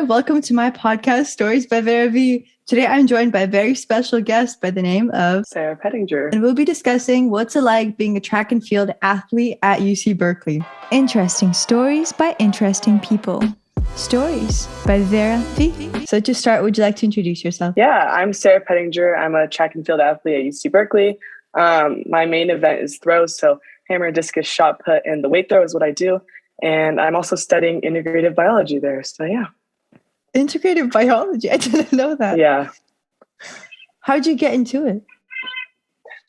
and welcome to my podcast, Stories by Vera V. Today I'm joined by a very special guest by the name of Sara Pettinger. And we'll be discussing what's it like being a track and field athlete at UC Berkeley. Interesting stories by interesting people. Stories by Vera V. So to start, would you like to introduce yourself? Yeah, I'm Sara Pettinger. I'm a track and field athlete at UC Berkeley. My main event is throws, so hammer, discus, shot put, and the weight throw is what I do. And I'm also studying integrative biology there. So yeah. Integrative biology? I didn't know that. Yeah. How'd you get into it?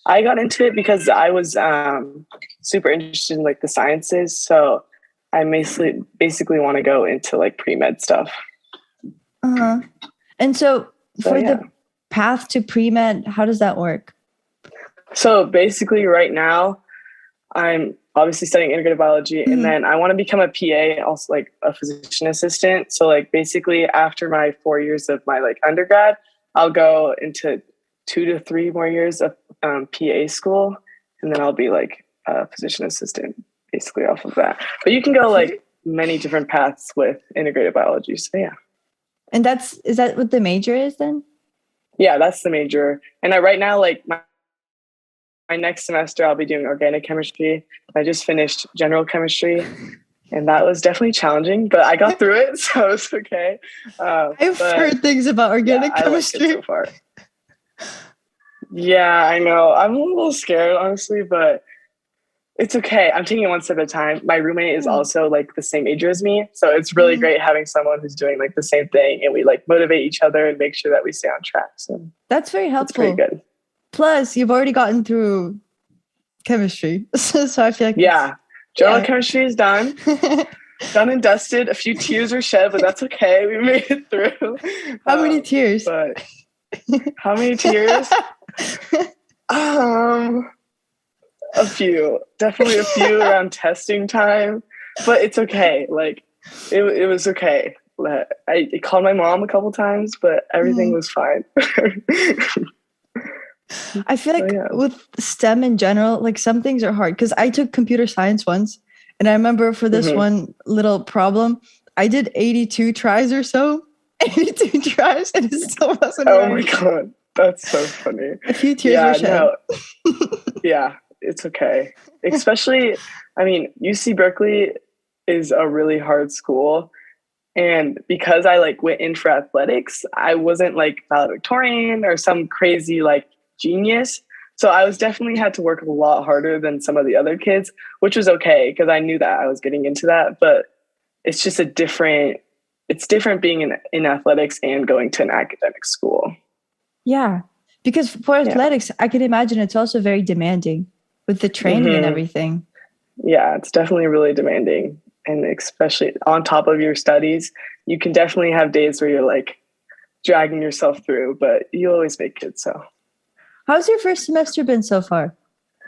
I got into it because I was super interested in like the sciences. So I basically want to go into like pre-med stuff. Uh-huh. And so for the path to pre-med, how does that work? So basically right now, I'm obviously studying integrative biology, and then I want to become a PA, also like a physician assistant. So like basically after my 4 years of my like undergrad, I'll go into 2 to 3 more years of PA school, and then I'll be like a physician assistant basically off of that. But you can go like many different paths with integrative biology. So yeah. And is that what the major is then? Yeah, that's the major. And right now, like my next semester, I'll be doing organic chemistry. I just finished general chemistry, and that was definitely challenging, but I got through it, so it's okay. I've heard things about organic chemistry. I like it so far. Yeah, I know. I'm a little scared, honestly, but it's okay. I'm taking it one step at a time. My roommate is also like the same age as me, so it's really great having someone who's doing like the same thing, and we like motivate each other and make sure that we stay on track. So that's very helpful. It's pretty good. Plus, you've already gotten through chemistry, so I feel like general chemistry is done, done and dusted. A few tears were shed, but that's okay. We made it through. How many tears? But how many tears? A few, definitely a few around testing time, but it's okay. Like it was okay. I called my mom a couple times, but everything was fine. I feel like with STEM in general, like some things are hard because I took computer science once, and I remember for this one little problem, I did 82 tries or so, 82 tries, and it still wasn't right. Oh my God, that's so funny. A few tears were shed. Yeah, it's okay. Especially, I mean, UC Berkeley is a really hard school. And because I like went in for athletics, I wasn't like valedictorian or some crazy like genius. So I was definitely had to work a lot harder than some of the other kids, which was okay because I knew that I was getting into that. But it's just it's different being in athletics and going to an academic school. Yeah, because for athletics, I can imagine it's also very demanding with the training and everything. Yeah, it's definitely really demanding. And especially on top of your studies, you can definitely have days where you're like dragging yourself through, but you always make it. So how's your first semester been so far?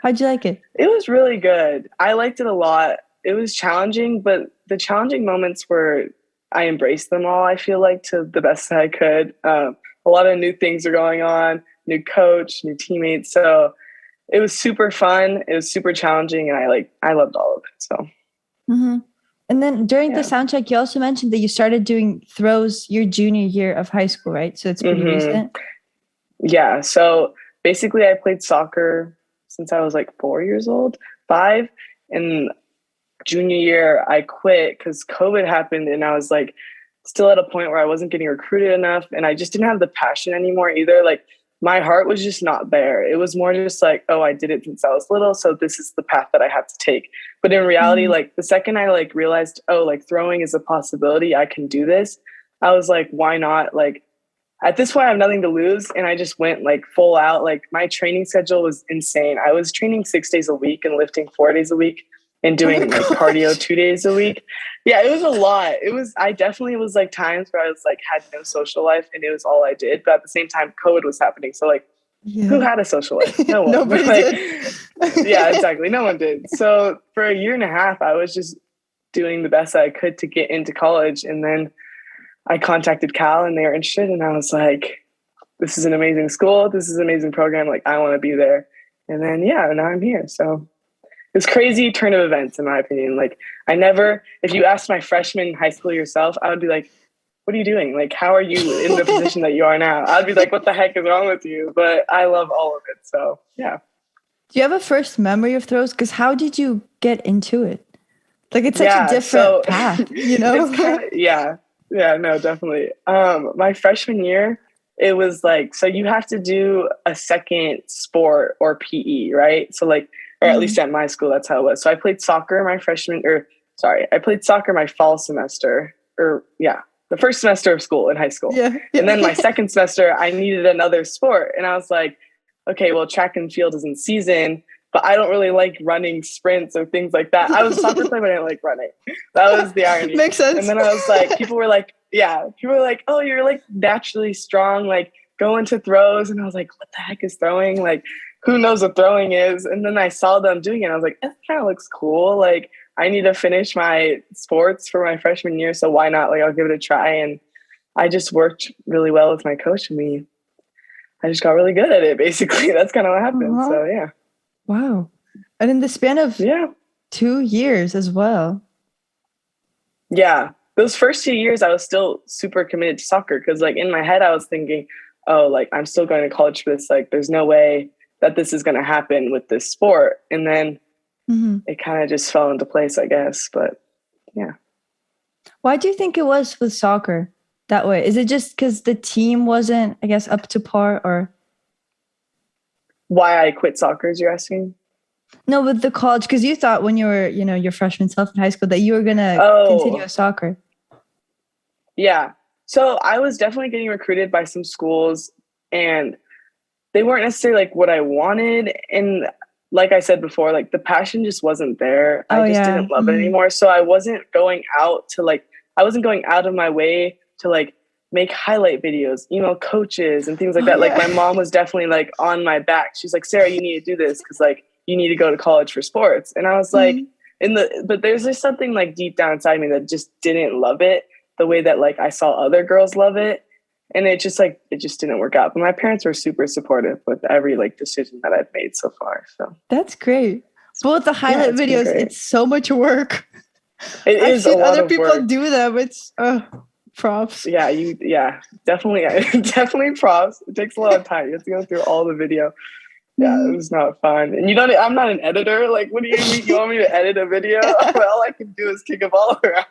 How'd you like it? It was really good. I liked it a lot. It was challenging, but the challenging moments were I embraced them all, I feel like, to the best that I could. A lot of new things are going on, new coach, new teammates. So it was super fun. It was super challenging, and I loved all of it. So. And then during the sound check, you also mentioned that you started doing throws your junior year of high school, right? So it's pretty recent. Yeah. So basically I played soccer since I was like 5. And junior year I quit because COVID happened, and I was like still at a point where I wasn't getting recruited enough, and I just didn't have the passion anymore either. Like my heart was just not there. It was more just like, oh, I did it since I was little, so this is the path that I have to take. But in reality, like the second I like realized, oh, like throwing is a possibility, I can do this, I was like, why not? Like at this point I have nothing to lose. And I just went like full out. Like my training schedule was insane. I was training 6 days a week and lifting 4 days a week and doing like cardio 2 days a week. Yeah, it was a lot. I definitely was like times where I was like had no social life and it was all I did. But at the same time, COVID was happening. So like who had a social life? No one. Nobody did. Yeah, did. Exactly. No one did. So for a year and a half, I was just doing the best I could to get into college. And then I contacted Cal and they were interested. And I was like, this is an amazing school. This is an amazing program. Like I want to be there. And then, now I'm here. So it's crazy turn of events, in my opinion. Like if you asked my freshman in high school yourself, I would be like, what are you doing? Like, how are you in the position that you are now? I'd be like, what the heck is wrong with you? But I love all of it. So yeah. Do you have a first memory of throws? Because how did you get into it? Like, it's such a different path, you know? It's kind of, yeah, no, definitely. My freshman year, it was like, so you have to do a second sport or PE, right? So like, or at least at my school, that's how it was. So I played soccer I played soccer my fall semester, the first semester of school in high school. Yeah. And then my second semester, I needed another sport. And I was like, okay, well, track and field is in season, but I don't really like running sprints or things like that. I was a soccer player, but I didn't like running. That was the irony. Makes sense. And then I was like, people were like, oh, you're like naturally strong, like go into throws. And I was like, what the heck is throwing? Like, who knows what throwing is? And then I saw them doing it. And I was like, that kind of looks cool. Like, I need to finish my sports for my freshman year. So why not? Like, I'll give it a try. And I just worked really well with my coach, and I just got really good at it, basically. That's kind of what happened. So, yeah. Wow. And in the span of 2 years as well. Yeah. Those first 2 years, I was still super committed to soccer because, like, in my head, I was thinking, oh, like, I'm still going to college for this. Like, there's no way that this is going to happen with this sport. And then it kind of just fell into place, I guess. But, yeah. Why do you think it was with soccer that way? Is it just because the team wasn't, I guess, up to par, or? Why I quit soccer, is you're asking? No, with the college, because you thought when you were, your freshman self in high school that you were going to continue with soccer. Yeah. So I was definitely getting recruited by some schools, and they weren't necessarily like what I wanted. And like I said before, like the passion just wasn't there. I just didn't love it anymore. So I wasn't going out of my way to like make highlight videos, email coaches and things like that. Like my mom was definitely like on my back. She's like, Sarah, you need to do this because like you need to go to college for sports. And I was like, but there's just something like deep down inside me that just didn't love it the way that like I saw other girls love it. And it just didn't work out. But my parents were super supportive with every like decision that I've made so far. So that's great. But with the highlight videos, it's so much work. I've seen other people do them. It's props. Yeah, definitely props. It takes a lot of time. You have to go through all the video. Yeah, it was not fun. And I'm not an editor. Like, what do you mean? You want me to edit a video? All I can do is kick a ball around.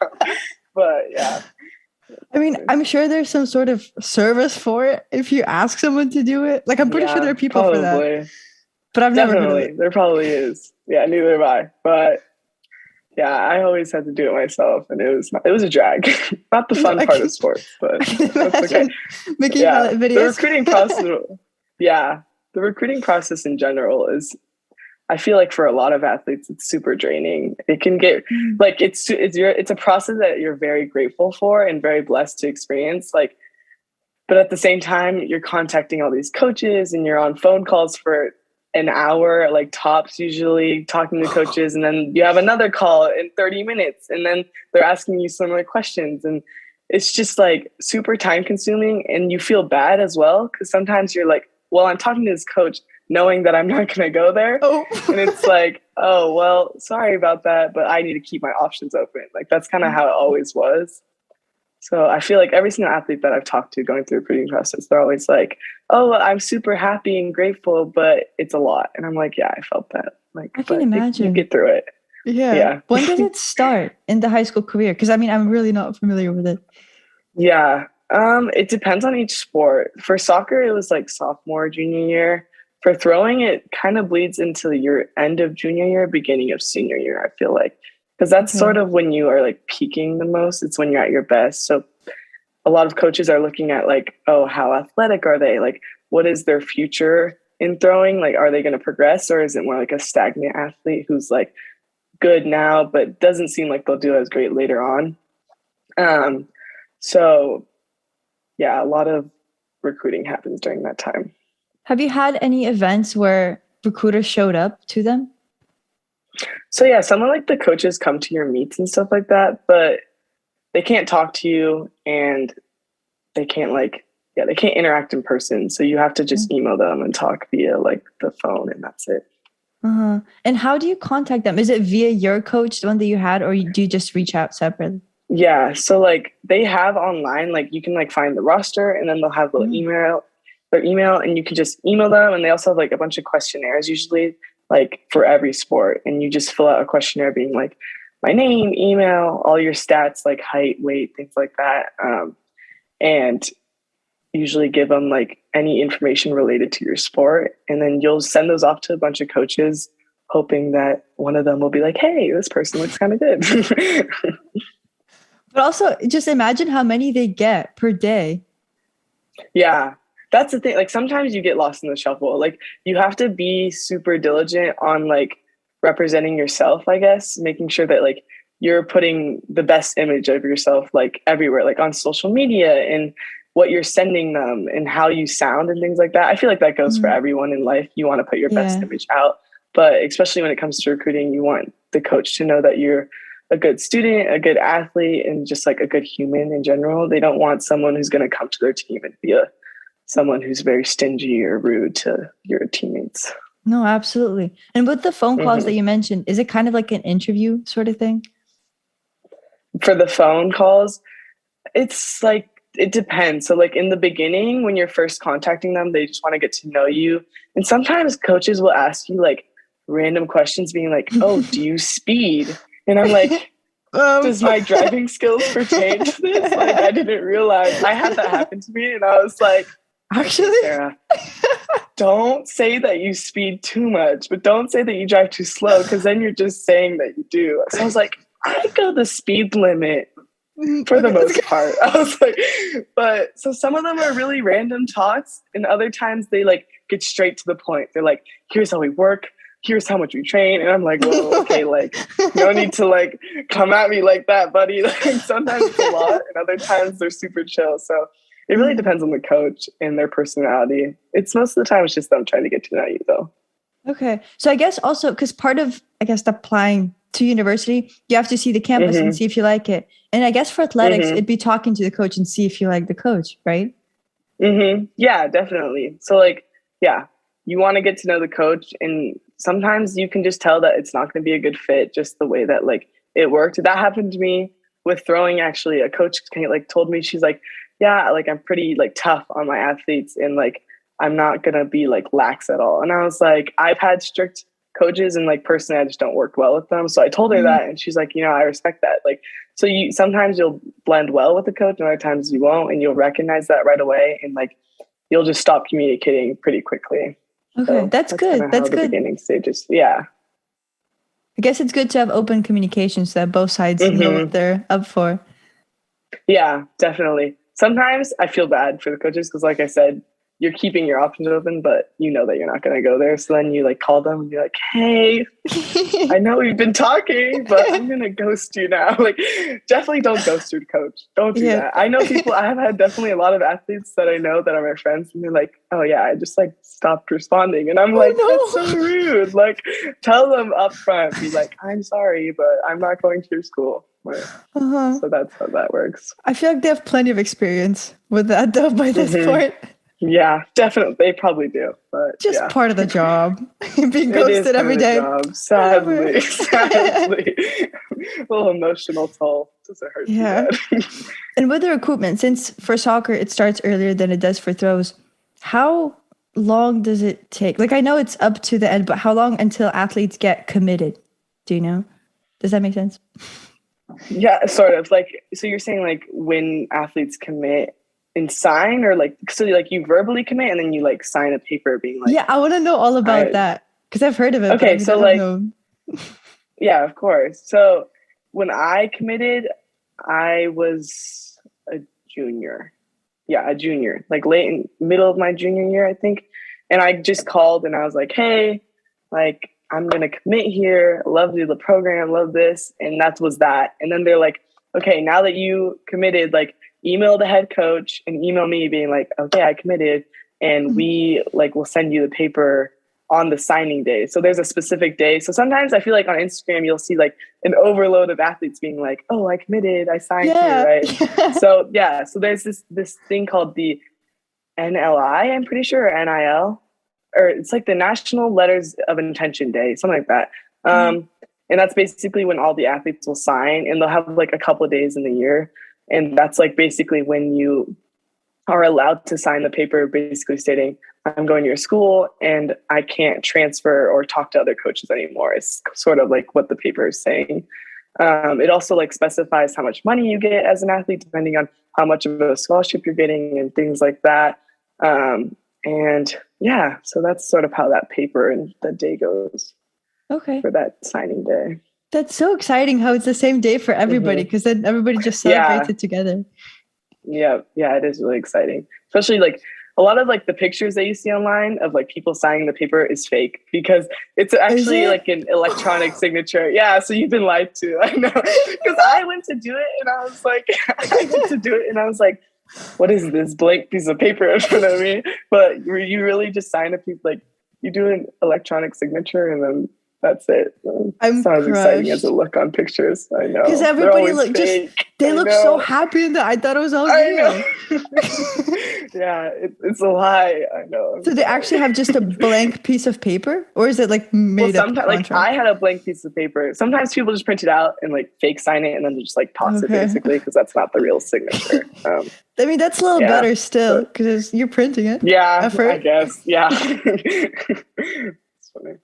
But yeah. I mean, I'm sure there's some sort of service for it if you ask someone to do it. Like, I'm pretty sure there are people for that. But I've never heard of it. There probably is. Yeah, neither have I. But yeah, I always had to do it myself, and it was a drag. Not the fun part of sports, but that's okay. Making highlight videos. The recruiting process in general is, I feel like for a lot of athletes, it's super draining. It can get like it's a process that you're very grateful for and very blessed to experience. Like, but at the same time, you're contacting all these coaches and you're on phone calls for an hour, like tops, usually talking to coaches, and then you have another call in 30 minutes, and then they're asking you similar questions, and it's just like super time consuming, and you feel bad as well because sometimes you're like, well, I'm talking to this coach knowing that I'm not going to go there. And it's like, oh, well, sorry about that, but I need to keep my options open. Like, that's kind of how it always was. So I feel like every single athlete that I've talked to going through the recruiting process, they're always like, oh, I'm super happy and grateful, but it's a lot. And I'm like, yeah, I felt that. Like, I can imagine. You get through it. Yeah. When does it start in the high school career? Because I mean, I'm really not familiar with it. Yeah. It depends on each sport. For soccer, it was like sophomore, junior year. For throwing, it kind of bleeds into your end of junior year, beginning of senior year, I feel like. Because that's sort of when you are like peaking the most. It's when you're at your best. So a lot of coaches are looking at like, oh, how athletic are they? Like, what is their future in throwing? Like, are they going to progress? Or is it more like a stagnant athlete who's like good now, but doesn't seem like they'll do as great later on? So yeah, a lot of recruiting happens during that time. Have you had any events where recruiters showed up to them? So yeah, some of like the coaches come to your meets and stuff like that, but they can't talk to you and they can't they can't interact in person. So you have to just email them and talk via like the phone, and that's it. And how do you contact them? Is it via your coach, the one that you had, or do you just reach out separately? Yeah. So like they have online, like you can like find the roster and then they'll have their email and you can just email them. And they also have like a bunch of questionnaires usually like for every sport. And you just fill out a questionnaire being like my name, email, all your stats, like height, weight, things like that. And usually give them like any information related to your sport. And then you'll send those off to a bunch of coaches, hoping that one of them will be like, hey, this person looks kind of good. But also just imagine how many they get per day. Yeah, that's the thing. Like sometimes you get lost in the shuffle. Like you have to be super diligent on like representing yourself, I guess, making sure that like you're putting the best image of yourself like everywhere, like on social media and what you're sending them and how you sound and things like that. I feel like that goes for everyone in life. You want to put your best image out, but especially when it comes to recruiting, you want the coach to know that you're a good student, a good athlete, and just like a good human in general. They don't want someone who's going to come to their team and be someone who's very stingy or rude to your teammates. No, absolutely. And with the phone calls that you mentioned, is it kind of like an interview sort of thing? For the phone calls, it's like, it depends. So like in the beginning, when you're first contacting them, they just want to get to know you. And sometimes coaches will ask you like random questions being like, oh, do you speed? And I'm like, does my driving skills pertain to this? Like, I didn't realize. I had that happen to me and I was like, actually, Sarah, don't say that you speed too much, but don't say that you drive too slow because then you're just saying that you do. So I was like, I go the speed limit for the most part. I was like, but so some of them are really random talks and other times they like get straight to the point. They're like, here's how we work. Here's how much we train. And I'm like, whoa, okay, like, no need to like come at me like that, buddy. Like sometimes it's a lot and other times they're super chill. So it really depends on the coach and their personality. It's most of the time it's just them trying to get to know you though. Okay. So I guess also because part of, I guess, applying to university, you have to see the campus and see if you like it. And I guess for athletics, it'd be talking to the coach and see if you like the coach, right? Yeah, definitely. So like, yeah, you want to get to know the coach and sometimes you can just tell that it's not going to be a good fit just the way that like it worked. That happened to me with throwing. Actually, a coach like told me, she's like, yeah, like I'm pretty like tough on my athletes and like I'm not going to be like lax at all. And I was like, I've had strict coaches and like personally I just don't work well with them. So I told her that and she's like, I respect that. Like, so sometimes you'll blend well with the coach and other times you won't, and you'll recognize that right away. And like, you'll just stop communicating pretty quickly. Okay. So that's good. That's good. Beginning stages. Yeah. I guess it's good to have open communication so that both sides know what they're up for. Yeah, definitely. Sometimes I feel bad for the coaches because like I said, you're keeping your options open, but you know that you're not going to go there. So then you like call them and you're like, hey, I know we've been talking, but I'm going to ghost you now. Like definitely don't ghost your coach. Don't do that. I know people, I have had definitely a lot of athletes that I know that are my friends and they're like, oh yeah, I just like stopped responding. And I'm like, that's so rude. Like tell them up front, be like, I'm sorry, but I'm not going to your school. So that's how that works. I feel like they have plenty of experience with that though by this point. Yeah, definitely. They probably do, but just part of the job. Being ghosted every day. Sadly. A little emotional toll. Does it hurt? Yeah. And with the recruitment, since for soccer it starts earlier than it does for throws, how long does it take? Like I know it's up to the end, but how long until athletes get committed? Do you know? Does that make sense? Yeah, sort of. Like, so you're saying like when athletes commit and sign, or like, so like you verbally commit and then you like sign a paper being like, yeah, I want to know all about that because I've heard of it. Okay, so like, yeah, of course. So when I committed, I was a junior. Yeah, a junior, like middle of my junior year, I think. And I just called and I was like, hey, like I'm gonna commit here. Love the program, love this, and that was that. And then they're like, okay, now that you committed, like email the head coach and email me being like, okay, I committed, and we like will send you the paper on the signing day. So there's a specific day. So sometimes I feel like on Instagram you'll see like an overload of athletes being like, oh, I committed, I signed here, right? Yeah. So yeah, so there's this thing called the NLI, I'm pretty sure, or NIL, or it's like the National Letters of Intention Day, something like that. And that's basically when all the athletes will sign, and they'll have like a couple of days in the year. And that's like basically when you are allowed to sign the paper, basically stating, I'm going to your school and I can't transfer or talk to other coaches anymore. It's sort of like what the paper is saying. It also like specifies how much money you get as an athlete, depending on how much of a scholarship you're getting and things like that. And yeah, so that's sort of how that paper and the day goes. Okay. For that signing day. That's so exciting how it's the same day for everybody, because then everybody just celebrates it together. Yeah, it is really exciting. Especially like a lot of like the pictures that you see online of like people signing the paper is fake, because it's actually like an electronic signature. Yeah, so you've been lied to. I know. Because I went to do it and I was like, what is this blank piece of paper in front of me? But you really just sign a piece, like you do an electronic signature and then that's it. I'm it's not as exciting as it look on pictures. I know. Because everybody they look so happy in that. I thought it was all real. Yeah, it's a lie. I know. So they actually have just a blank piece of paper, or is it like made up? Like I had a blank piece of paper. Sometimes people just print it out and like fake sign it and then just like toss it basically, because that's not the real signature. I mean, that's a little better still, because you're printing it. Yeah, effort. I guess. Yeah. It's funny.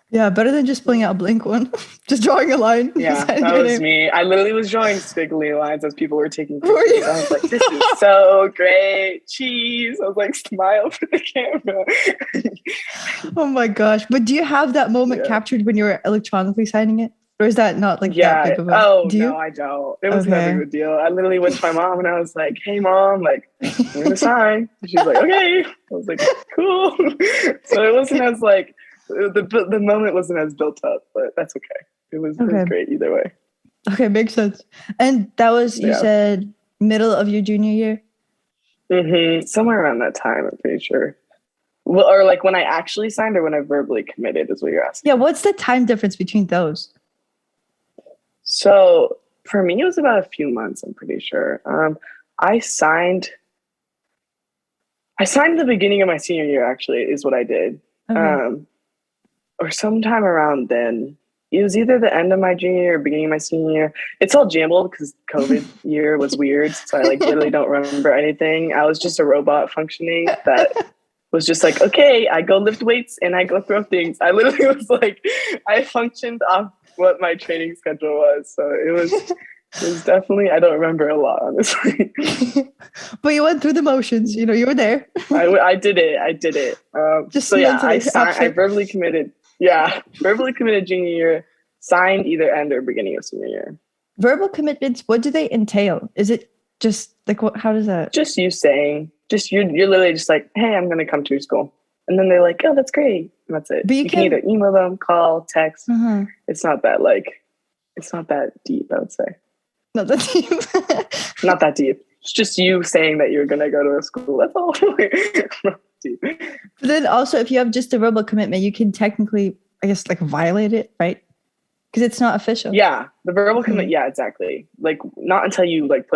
Yeah, better than just pulling out a blank one. Just drawing a line. Yeah, that was me. I literally was drawing squiggly lines as people were taking pictures. I was like, this is so great. Cheese. I was like, smile for the camera. Oh my gosh. But do you have that moment captured when you were electronically signing it? Or is that not like that big of a no, I don't. It was never a good deal. I literally went to my mom and I was like, hey mom, like, I'm gonna sign. And she's like, okay. I was like, cool. So it wasn't as like, the moment wasn't as built up, but that's okay. It was great either way. Okay, makes sense. And that was, you said, middle of your junior year? Somewhere around that time, I'm pretty sure. Well, or like when I actually signed or when I verbally committed is what you're asking. Yeah, what's the time difference between those? So for me, it was about a few months, I'm pretty sure. I signed at the beginning of my senior year, actually, is what I did. Okay. Or sometime around then. It was either the end of my junior year or beginning of my senior year. It's all jumbled because COVID year was weird. So I like literally don't remember anything. I was just a robot functioning that was just like, okay, I go lift weights and I go throw things. I literally was like, I functioned off what my training schedule was. So it was definitely, I don't remember a lot, honestly. But you went through the motions, you were there. I did it. I verbally committed. Yeah, verbally committed junior year, signed either end or beginning of senior year. Verbal commitments, what do they entail? Is it just like, how does that? Just you saying, you're literally just like, hey, I'm going to come to your school. And then they're like, oh, that's great. And that's it. But you can either email them, call, text. It's not that deep, I would say. Not that deep. Not that deep. It's just you saying that you're going to go to a school. That's all. But then also, if you have just a verbal commitment, you can technically, I guess, like violate it, right? Because it's not official. Yeah, the verbal commitment. Yeah, exactly. Like not until you like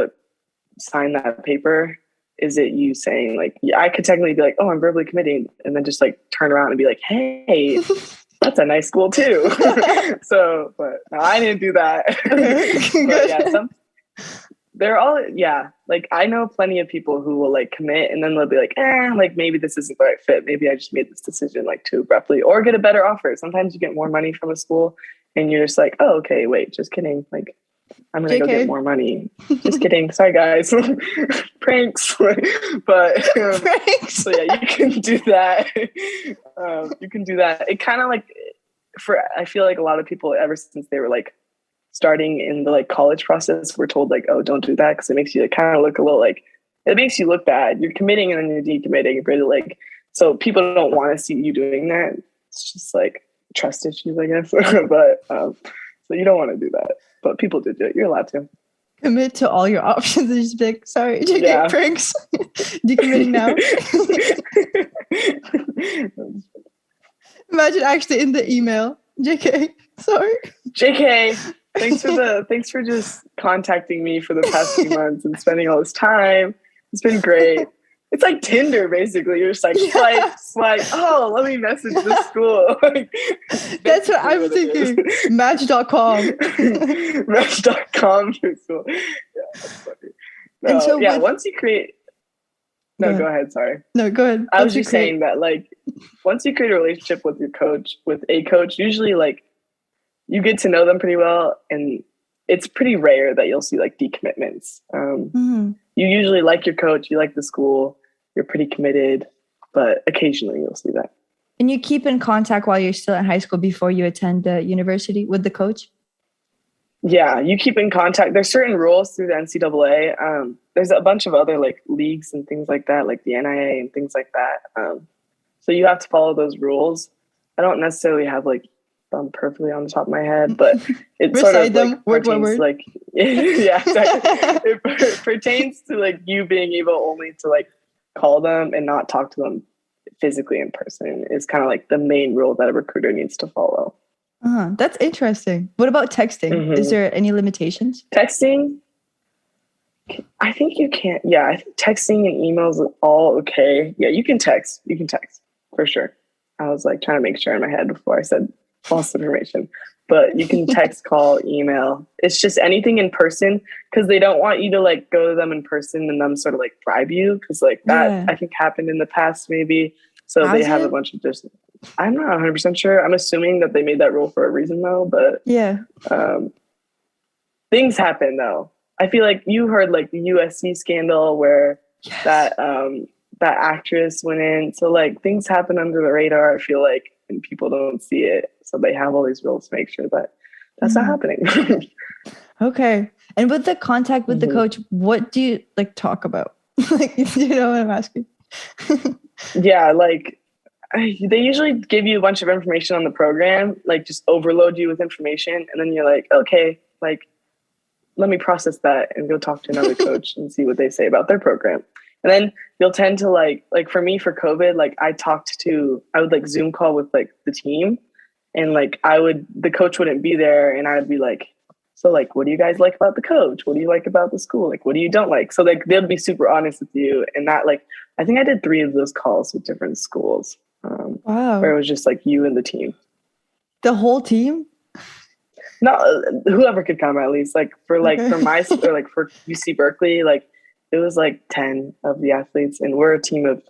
sign that paper is it you saying like, yeah, I could technically be like, oh, I'm verbally committing, and then just like turn around and be like, hey, that's a nice school too. So, but no, I didn't do that. But yeah, they're all, like I know plenty of people who will like commit and then they'll be like, like maybe this isn't the right fit. Maybe I just made this decision like too abruptly, or get a better offer. Sometimes you get more money from a school and you're just like, oh, okay, wait, just kidding. Like I'm going to go get more money. Just kidding. Sorry guys. Pranks. But pranks. So yeah, you can do that. It kind of like I feel like a lot of people ever since they were like starting in the like college process, we're told like, oh, don't do that because it makes you like, kind of look a little like, it makes you look bad. You're committing and then you're decommitting. Really like, so people don't want to see you doing that. It's just like trust issues, I guess. But so you don't want to do that. But people do it. You're allowed to. Commit to all your options and just be like, sorry, JK, pranks. Decommitting now. Imagine actually in the email, JK, sorry. JK, thanks for just contacting me for the past few months and spending all this time. It's been great. it's like Tinder, basically. You're just like swipe. Oh, let me message the school. That's what I'm thinking. Match.com. Match.com for school. Yeah, that's funny. No, And so once you create. No, go ahead. Sorry. No, go ahead. I was just saying that, like, once you create a relationship with your coach, usually, like, you get to know them pretty well, and it's pretty rare that you'll see like decommitments. You usually like your coach, you like the school, you're pretty committed, but occasionally you'll see that. And you keep in contact while you're still in high school before you attend the university with the coach? Yeah, you keep in contact. There's certain rules through the NCAA. There's a bunch of other like leagues and things like that, like the NIA and things like that. So you have to follow those rules. I don't necessarily have like them perfectly on the top of my head, but it sort of like pertains like yeah, exactly. It pertains to like you being able only to like call them and not talk to them physically in person is kind of like the main rule that a recruiter needs to follow. That's interesting. What about texting? Is there any limitations? Texting, I think you can't. Yeah, I think texting and emails are all okay. Yeah, you can text. You can text for sure. I was like trying to make sure in my head before I said false information. But you can text, call, email. It's just anything in person because they don't want you to like go to them in person and them sort of like bribe you because like that I think happened in the past maybe. So they have a bunch of just. I'm not 100% sure. I'm assuming that they made that rule for a reason though. But things happen though. I feel like you heard like the USC scandal where that actress went in. So like things happen under the radar. I feel like and people don't see it. So they have all these rules to make sure that that's not happening. Okay. And with the contact with the coach, what do you like talk about? Like, you know what I'm asking? Yeah, like they usually give you a bunch of information on the program, like just overload you with information. And then you're like, okay, like, let me process that and go talk to another coach and see what they say about their program. And then you'll tend to like for me for COVID, like I would like Zoom call with like the team and like the coach wouldn't be there and I'd be like, so like, what do you guys like about the coach? What do you like about the school? Like, what do you don't like? So like, they'll be super honest with you. And that like, I think I did 3 of those calls with different schools. Wow. Where it was just like you and the team. The whole team? No, whoever could come at least. Like for like for my or like for UC Berkeley, like it was like 10 of the athletes, and we're a team of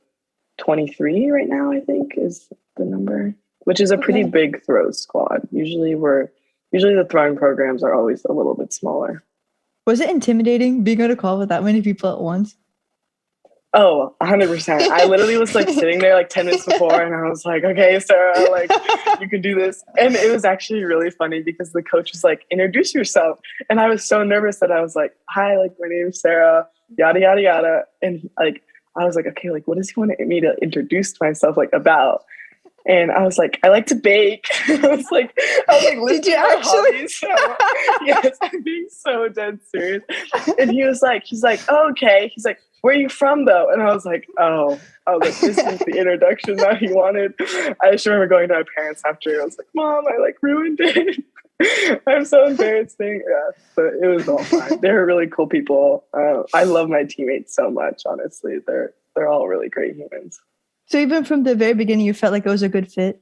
23 right now. I think is the number, which is a pretty big throw squad. Usually the throwing programs are always a little bit smaller. Was it intimidating being on a call with that many people at once? Oh, 100%. I literally was like sitting there like 10 minutes before and I was like, okay, Sarah, like you can do this. And it was actually really funny because the coach was like, introduce yourself. And I was so nervous that I was like, hi, like my name is Sarah, yada, yada, yada. And like, I was like, okay, like what does he want me to introduce myself like about? And I was like, I like to bake. I was like, did you actually? Yes, I'm being so dead serious. And he's like, oh, okay. He's like, where are you from though? And I was like, this is the introduction that he wanted. I just remember going to my parents after. I was like, Mom, I like ruined it. I'm so embarrassing. Yeah, but it was all fine. They were really cool people. I love my teammates so much. Honestly, they're all really great humans. So even from the very beginning, you felt like it was a good fit?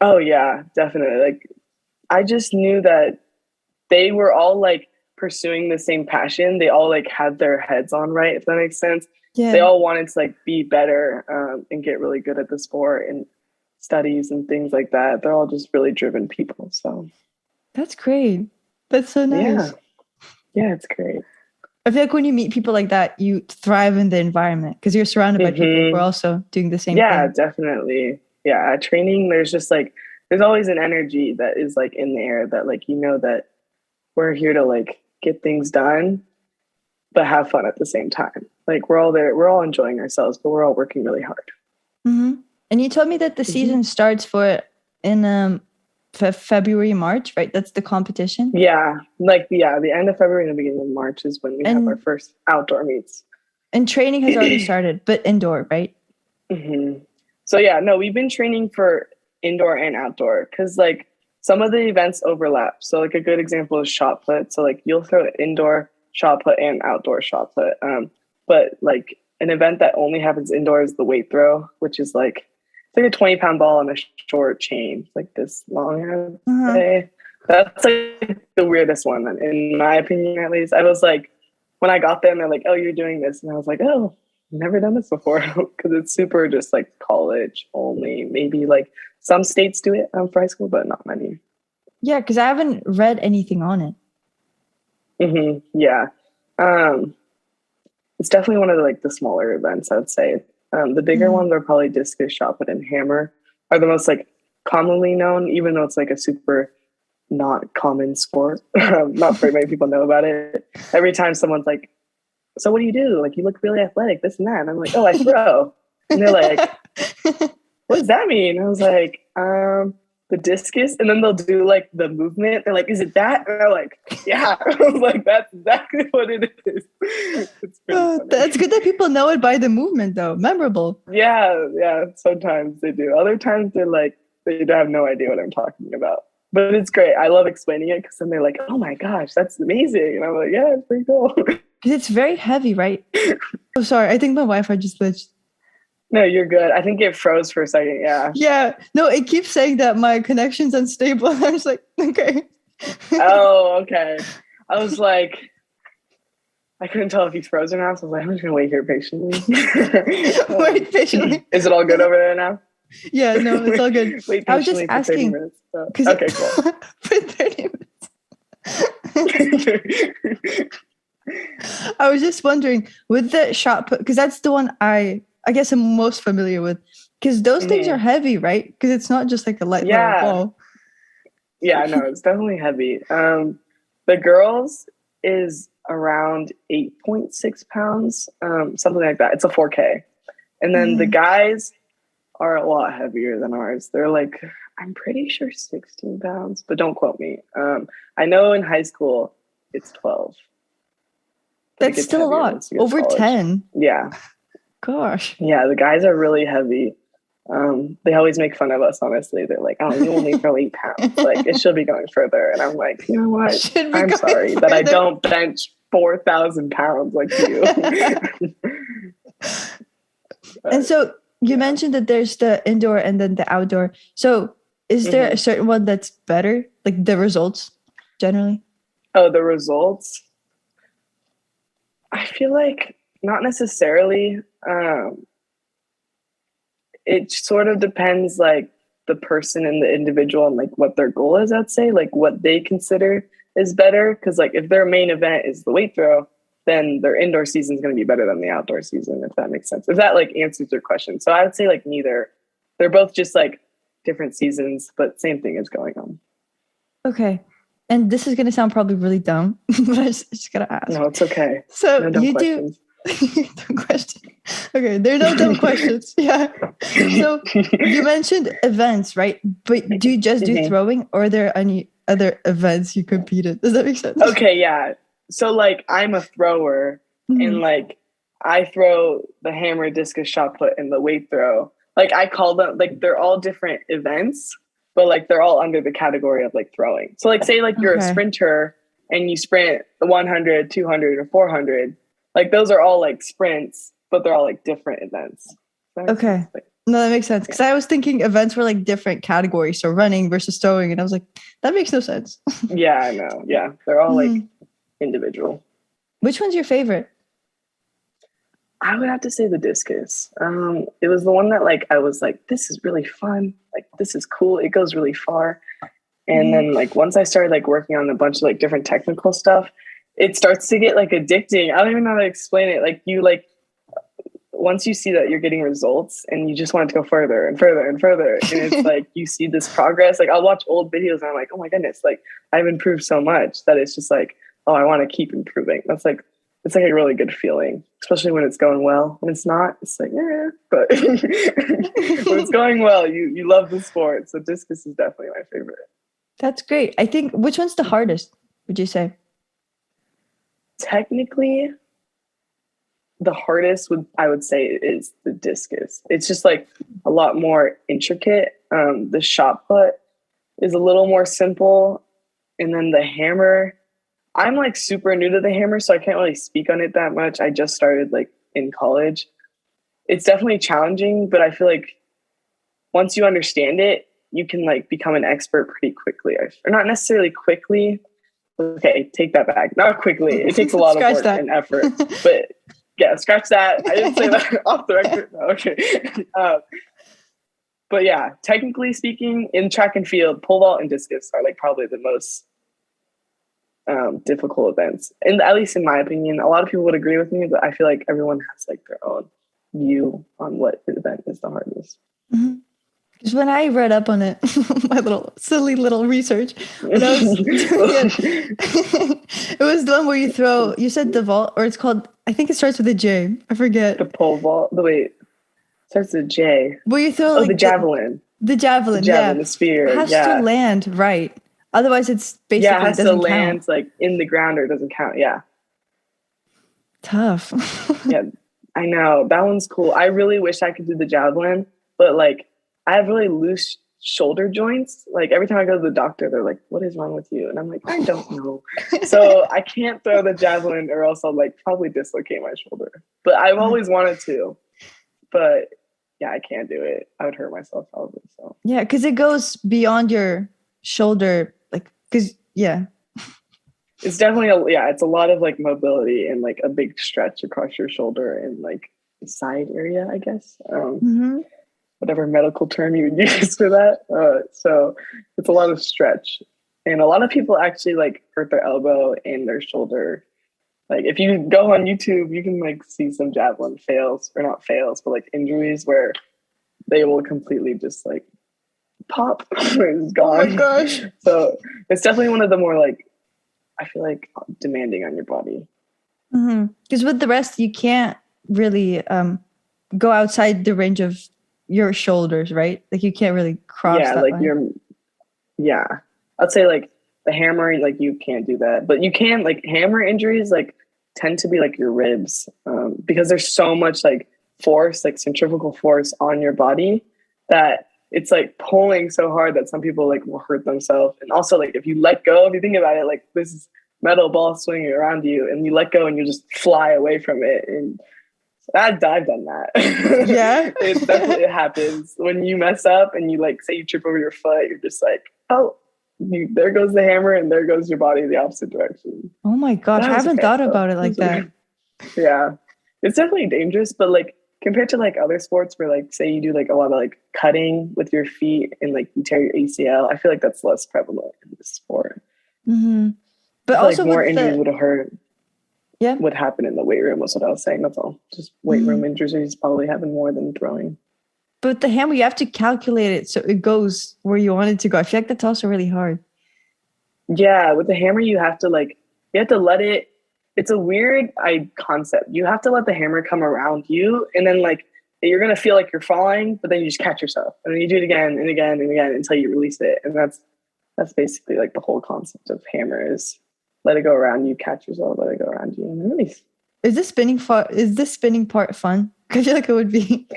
Oh yeah, definitely. Like I just knew that they were all like pursuing the same passion. They all like had their heads on right, if that makes sense. Yeah. They all wanted to like be better and get really good at the sport and studies and things like that. They're all just really driven people. So that's great. That's so nice. Yeah, it's great. I feel like when you meet people like that, you thrive in the environment because you're surrounded by people who are also doing the same thing. Yeah, definitely. Yeah, at training, there's always an energy that is like in the air that like, you know, that we're here to like get things done, but have fun at the same time. Like we're all there, we're all enjoying ourselves, but we're all working really hard. Mm-hmm. And you told me that the season starts in February, March, right? That's the competition. Yeah, the end of February and the beginning of March is when we have our first outdoor meets. And training has already started, but indoor, right? Mm-hmm. So yeah, no, we've been training for indoor and outdoor because like some of the events overlap. So like a good example is shot put. So like you'll throw indoor shot put and outdoor shot put. But like an event that only happens indoors, the weight throw, which is like, it's like a 20-pound ball on a short chain, like this long, I'd say. That's like the weirdest one, in my opinion, at least. I was like, when I got there and they're like, oh, you're doing this. And I was like, oh, never done this before, because it's super just like college only. Maybe like some states do it for high school, but not many. Yeah, because I haven't read anything on it. Yeah. It's definitely one of the smaller events, I would say. The bigger ones are probably discus, shot put, and hammer are the most like commonly known, even though it's like a super not common sport. Not very many people know about it. Every time someone's like, so what do? Like, you look really athletic, this and that. And I'm like, oh, I throw. And they're like, what does that mean? I was like, the discus. And then they'll do like the movement. They're like, is it that? And they're like, yeah. I was like, that's exactly what it is. It's that's good that people know it by the movement, though. Memorable. Yeah. Sometimes they do. Other times they're like, they have no idea what I'm talking about. But it's great. I love explaining it because then they're like, oh my gosh, that's amazing. And I'm like, yeah, it's pretty cool. It's very heavy, right? Oh, sorry. I think my Wi-Fi just glitched. No, you're good. I think it froze for a second. Yeah. Yeah. No, it keeps saying that my connection's unstable. I was like, okay. Oh, okay. I was like, I couldn't tell if he's frozen now. So I was like, I'm just going to wait here patiently. Wait patiently. Is it all good over there now? Yeah, no, it's all good. Wait I was just asking. Okay, cool. For 30 minutes. I was just wondering, with the shot put, because that's the one I guess I'm most familiar with, because those things are heavy, right? Because it's not just like a light little ball. Yeah, no, it's definitely heavy. The girls is around 8.6 pounds, something like that. It's a 4K. And then the guys are a lot heavier than ours. They're like, I'm pretty sure 16 pounds, but don't quote me. I know in high school it's 12. That's still a lot. Over college. 10. Yeah. Gosh. Yeah, the guys are really heavy. They always make fun of us, honestly. They're like, oh, you only throw 8 pounds. Like, it should be going further. And I'm like, you know what? I'm sorry that I don't bench 4,000 pounds like you. And so you mentioned that there's the indoor and then the outdoor. So is there a certain one that's better? Like the results generally? Oh, the results? I feel like not necessarily. It sort of depends like the person and the individual and like what their goal is, I'd say, like what they consider is better. Because like if their main event is the weight throw, then their indoor season is going to be better than the outdoor season, if that makes sense. If that like answers your question. So I would say like neither. They're both just like different seasons, but same thing is going on. Okay. And this is going to sound probably really dumb, but I just got to ask. No, it's okay. So no you questions. Dumb question. Okay, there are no dumb questions. Yeah. So you mentioned events, right? But do you just do throwing, or are there any other events you compete in? Does that make sense? Okay, yeah. So like I'm a thrower, and like I throw the hammer, discus, shot put, and the weight throw. Like I call them like they're all different events, but like they're all under the category of like throwing. So like say like you're a sprinter and you sprint the 100, 200, or 400. Like those are all like sprints, but they're all like different events. Okay. No, that makes sense. Because I was thinking events were like different categories. So running versus throwing. And I was like, that makes no sense. Yeah, I know. Yeah. They're all like individual. Which one's your favorite? I would have to say the discus. It was the one that like I was like, this is really fun. Like this is cool. It goes really far. And then like once I started like working on a bunch of like different technical stuff, it starts to get like addicting. I don't even know how to explain it. Like you like once you see that you're getting results and you just want it to go further and further and further. And it's like you see this progress. Like I'll watch old videos and I'm like, oh my goodness, like I've improved so much that it's just like, oh, I want to keep improving. That's like it's like a really good feeling, especially when it's going well. When it's not, it's like, yeah. But when it's going well, you love the sport. So discus is definitely my favorite. That's great. I think, which one's the hardest, would you say? Technically, the hardest I would say is the discus. It's just like a lot more intricate. The shot put is a little more simple. And then the hammer, I'm like super new to the hammer, so I can't really speak on it that much. I just started like in college. It's definitely challenging, but I feel like once you understand it, you can like become an expert pretty quickly. Or not necessarily quickly. Okay, take that back. Not quickly. It takes a lot of work and effort. But yeah, scratch that. I didn't say that off the record. No, okay. But yeah, technically speaking, in track and field, pole vault and discus are like probably the most difficult events. And at least in my opinion, a lot of people would agree with me, but I feel like everyone has like their own view on what event is the hardest. Mm-hmm. Because when I read up on it, my little silly little research, when I was doing it was the one where you said the vault, or it's called, I think it starts with a J. I forget. The pole vault. Wait, starts with a J. Where you throw the javelin. The javelin, yeah. The spear. It has to land right. Otherwise, it's basically it has doesn't to land count. like in the ground or it doesn't count. Yeah. Tough. Yeah, I know. That one's cool. I really wish I could do the javelin, but like I have really loose shoulder joints. Like every time I go to the doctor, they're like, "What is wrong with you?" And I'm like, "I don't know." So I can't throw the javelin, or else I'll like probably dislocate my shoulder. But I've always wanted to. But yeah, I can't do it. I would hurt myself probably. So yeah, because it goes beyond your shoulder, like because it's definitely it's a lot of like mobility and like a big stretch across your shoulder and like the side area, I guess. Whatever medical term you would use for that. So it's a lot of stretch, and a lot of people actually like hurt their elbow and their shoulder. Like if you go on YouTube, you can like see some javelin fails, or not fails, but like injuries where they will completely just like pop. It's gone. Oh my gosh. So it's definitely one of the more like, I feel like demanding on your body. Because with the rest, you can't really go outside the range of your shoulders, right? Like you can't really cross that like line. I'd say like the hammer, like you can't do that, but you can like hammer injuries like tend to be like your ribs, because there's so much like force, like centrifugal force on your body that it's like pulling so hard that some people like will hurt themselves. And also like if you let go, if you think about it, like this is metal ball swinging around you and you let go and you just fly away from it. And I've done that. Yeah. It definitely happens when you mess up and you like say you trip over your foot, you're just like, oh, there goes the hammer and there goes your body the opposite direction. Oh my gosh, I haven't thought about it like that. Yeah, it's definitely dangerous, but like compared to like other sports where like say you do like a lot of like cutting with your feet and like you tear your ACL, I feel like that's less prevalent in this sport. But also like more injuries would have hurt. Yeah, would happen in the weight room was what I was saying. That's all. Just weight room injuries probably happen more than throwing. But with the hammer, you have to calculate it so it goes where you want it to go. I feel like that's also really hard. Yeah, with the hammer, you have to let it. It's a weird concept. You have to let the hammer come around you, and then like you're gonna feel like you're falling, but then you just catch yourself, and then you do it again and again and again until you release it. And that's basically like the whole concept of hammer is let it go around you, catch yourself, let it go around you, and release. Is this spinning part fun? I feel like it would be.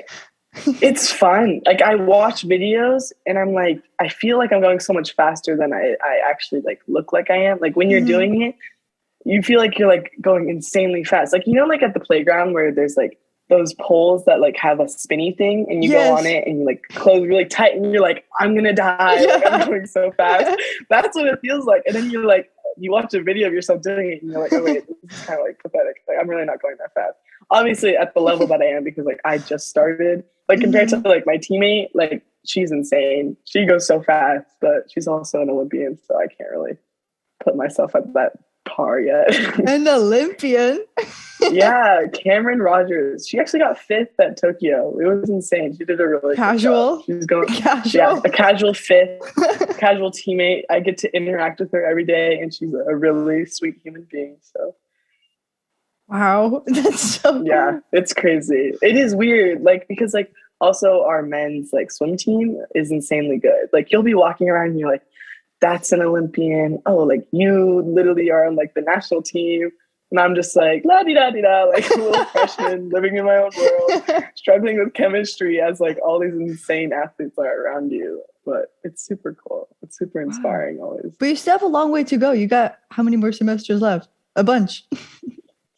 It's fun. Like I watch videos and I'm like, I feel like I'm going so much faster than I actually like look like I am. Like when you're doing it, you feel like you're like going insanely fast. Like, you know, like at the playground where there's like those poles that like have a spinny thing and you go on it and you like close really tight and you're like, I'm going to die. Like, I'm going so fast. That's what it feels like. And then you're like, you watch a video of yourself doing it and you're like, oh wait, this is kind of like pathetic. Like I'm really not going that fast. Obviously at the level that I am, because like I just started, like compared to like my teammate, like she's insane. She goes so fast, but she's also an Olympian, so I can't really put myself at that par yet. An Olympian? Yeah, Cameron Rogers. She actually got 5th at Tokyo. It was insane. She did a really casual. Good job. She's going casual. Yeah, a casual 5th, casual teammate. I get to interact with her every day, and she's a really sweet human being. So. Wow, that's so cool. It's crazy. It is weird, like because like also our men's like swim team is insanely good. Like you'll be walking around and you're like, that's an Olympian. Oh, like you literally are on like the national team, and I'm just like la di da di da, like a little freshman living in my own world, struggling with chemistry as like all these insane athletes are around you. But it's super cool. It's super inspiring always. But you still have a long way to go. You got how many more semesters left? A bunch.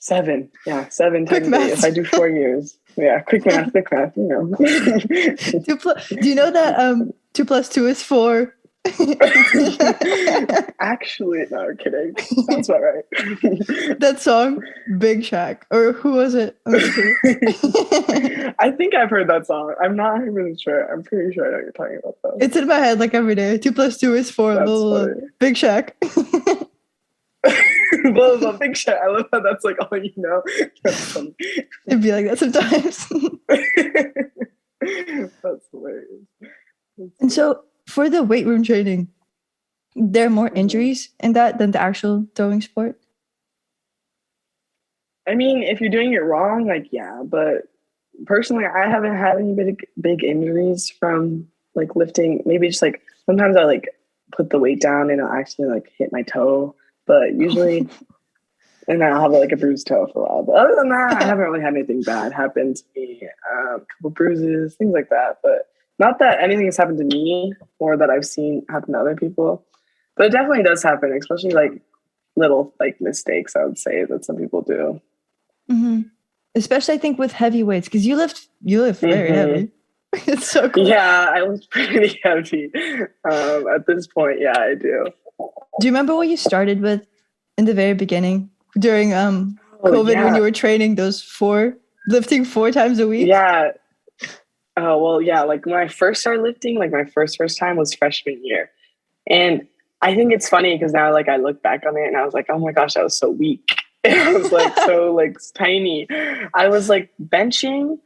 7. Yeah, 7 Quick times 8. math. If I do 4 years. Yeah, quick math, you know. Do you know that 2 plus 2 is 4? Actually, no, I'm kidding. Sounds about right. That song, Big Shaq, or who was it? I think I've heard that song. I'm not really sure. I'm pretty sure I know what you're talking about, though. It's in my head like every day. 2 plus 2 is 4. That's funny. Big Shaq. Well, Big Shaq. I love how that's like all you know. That's funny. It'd be like that sometimes. That's hilarious. And so for the weight room training, there are more injuries in that than the actual throwing sport? I mean, if you're doing it wrong, like, yeah, but personally, I haven't had any big injuries from like lifting. Maybe just like sometimes I like put the weight down and I'll actually like hit my toe, but usually, and then I'll have like a bruised toe for a while. But other than that, I haven't really had anything bad happen to me. A couple bruises, things like that, but not that anything has happened to me or that I've seen happen to other people. But it definitely does happen, especially like little like mistakes, I would say, that some people do. Mm-hmm. Especially I think with heavy weights, because you lift very heavy. It's so cool. Yeah, I lift pretty heavy. At this point, yeah, I do. Do you remember what you started with in the very beginning during COVID when you were training lifting 4 times a week? Yeah. Oh, well, yeah. Like when I first started lifting, like my first time was freshman year. And I think it's funny because now like I look back on it and I was like, oh my gosh, I was so weak. I was like so like tiny. I was like benching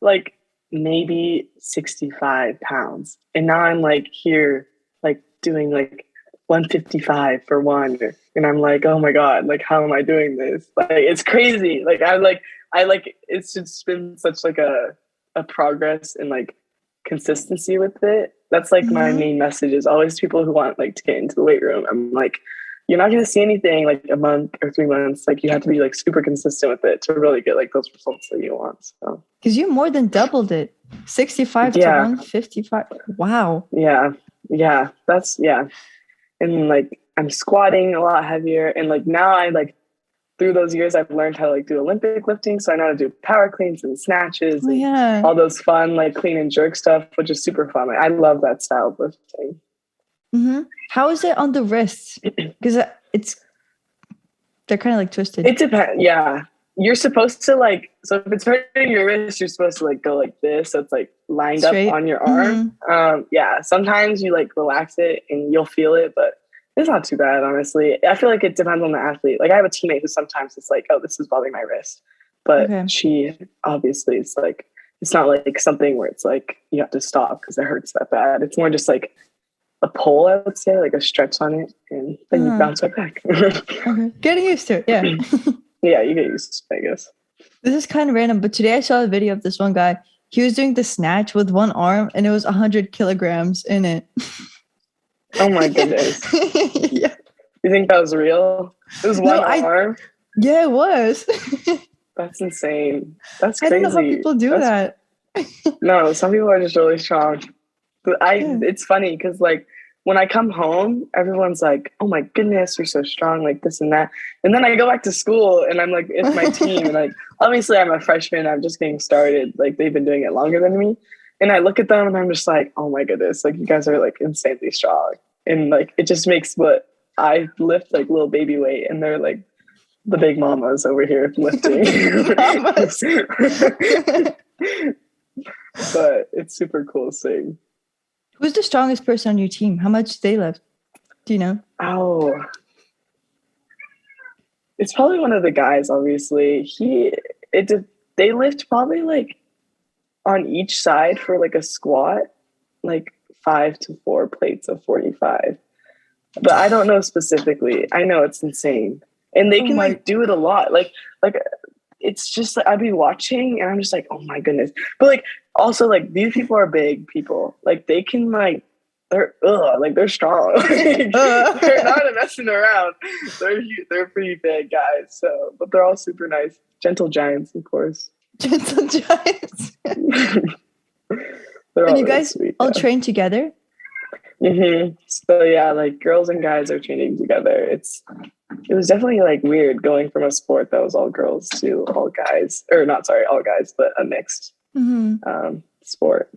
like maybe 65 pounds. And now I'm like here like doing like 155 for one. And I'm like, oh my God, like how am I doing this? Like it's crazy. Like I it's just been such like a progress and like consistency with it. That's like my main message is always people who want like to get into the weight room. I'm like, you're not going to see anything like a month or 3 months. Like you have to be like super consistent with it to really get like those results that you want. So because you more than doubled it, 65 to 155. Wow. Yeah. And like I'm squatting a lot heavier, and like now I like through those years I've learned how to like do Olympic lifting, so I know how to do power cleans and snatches and all those fun like clean and jerk stuff, which is super fun. Like, I love that style of lifting. Mm-hmm. How is it on the wrists? Because they're kind of like twisted. It depends. Yeah, you're supposed to like, so if it's hurting your wrist, you're supposed to like go like this, so it's like lined straight up on your arm. Yeah, sometimes you like relax it and you'll feel it, but it's not too bad, honestly. I feel like it depends on the athlete. Like I have a teammate who sometimes it's like, oh, this is bothering my wrist, but she obviously it's like, it's not like something where it's like you have to stop because it hurts that bad. It's more just like a pull, I would say, like a stretch on it, and then you bounce right back. Getting used to it, yeah. Yeah, you get used to it, I guess. This is kind of random, but today I saw a video of this one guy. He was doing the snatch with one arm, and it was 100 kilograms in it. Oh my goodness. Yeah. You think that was real? It was one arm? Yeah, it was. That's insane. That's crazy. I don't know how people do that. No, some people are just really strong. But it's funny because like when I come home, everyone's like, oh my goodness, you're so strong, like this and that. And then I go back to school and I'm like, it's my team. And like, obviously I'm a freshman. I'm just getting started. Like they've been doing it longer than me. And I look at them and I'm just like, oh my goodness, like you guys are like insanely strong. And like, it just makes what I lift like little baby weight. And they're like the big mamas over here lifting. But it's super cool seeing. Who's the strongest person on your team? How much they lift? Do you know? Oh, it's probably one of the guys, obviously. They lift probably like on each side for like a squat, like 5 to 4 plates of 45. But I don't know specifically. I know it's insane. And they can like do it a lot. Like it's just like I'd be watching and I'm just like, oh my goodness. But like also like these people are big people. Like they can like they're strong. They're not messing around. They're pretty big guys. So, but they're all super nice, gentle giants, of course. Gentle giants. And you guys really sweet, all train together? Mm-hmm. So yeah, like girls and guys are training together. It's it was definitely like weird going from a sport that was all girls to all guys, or not, sorry, all guys, but a mixed sport.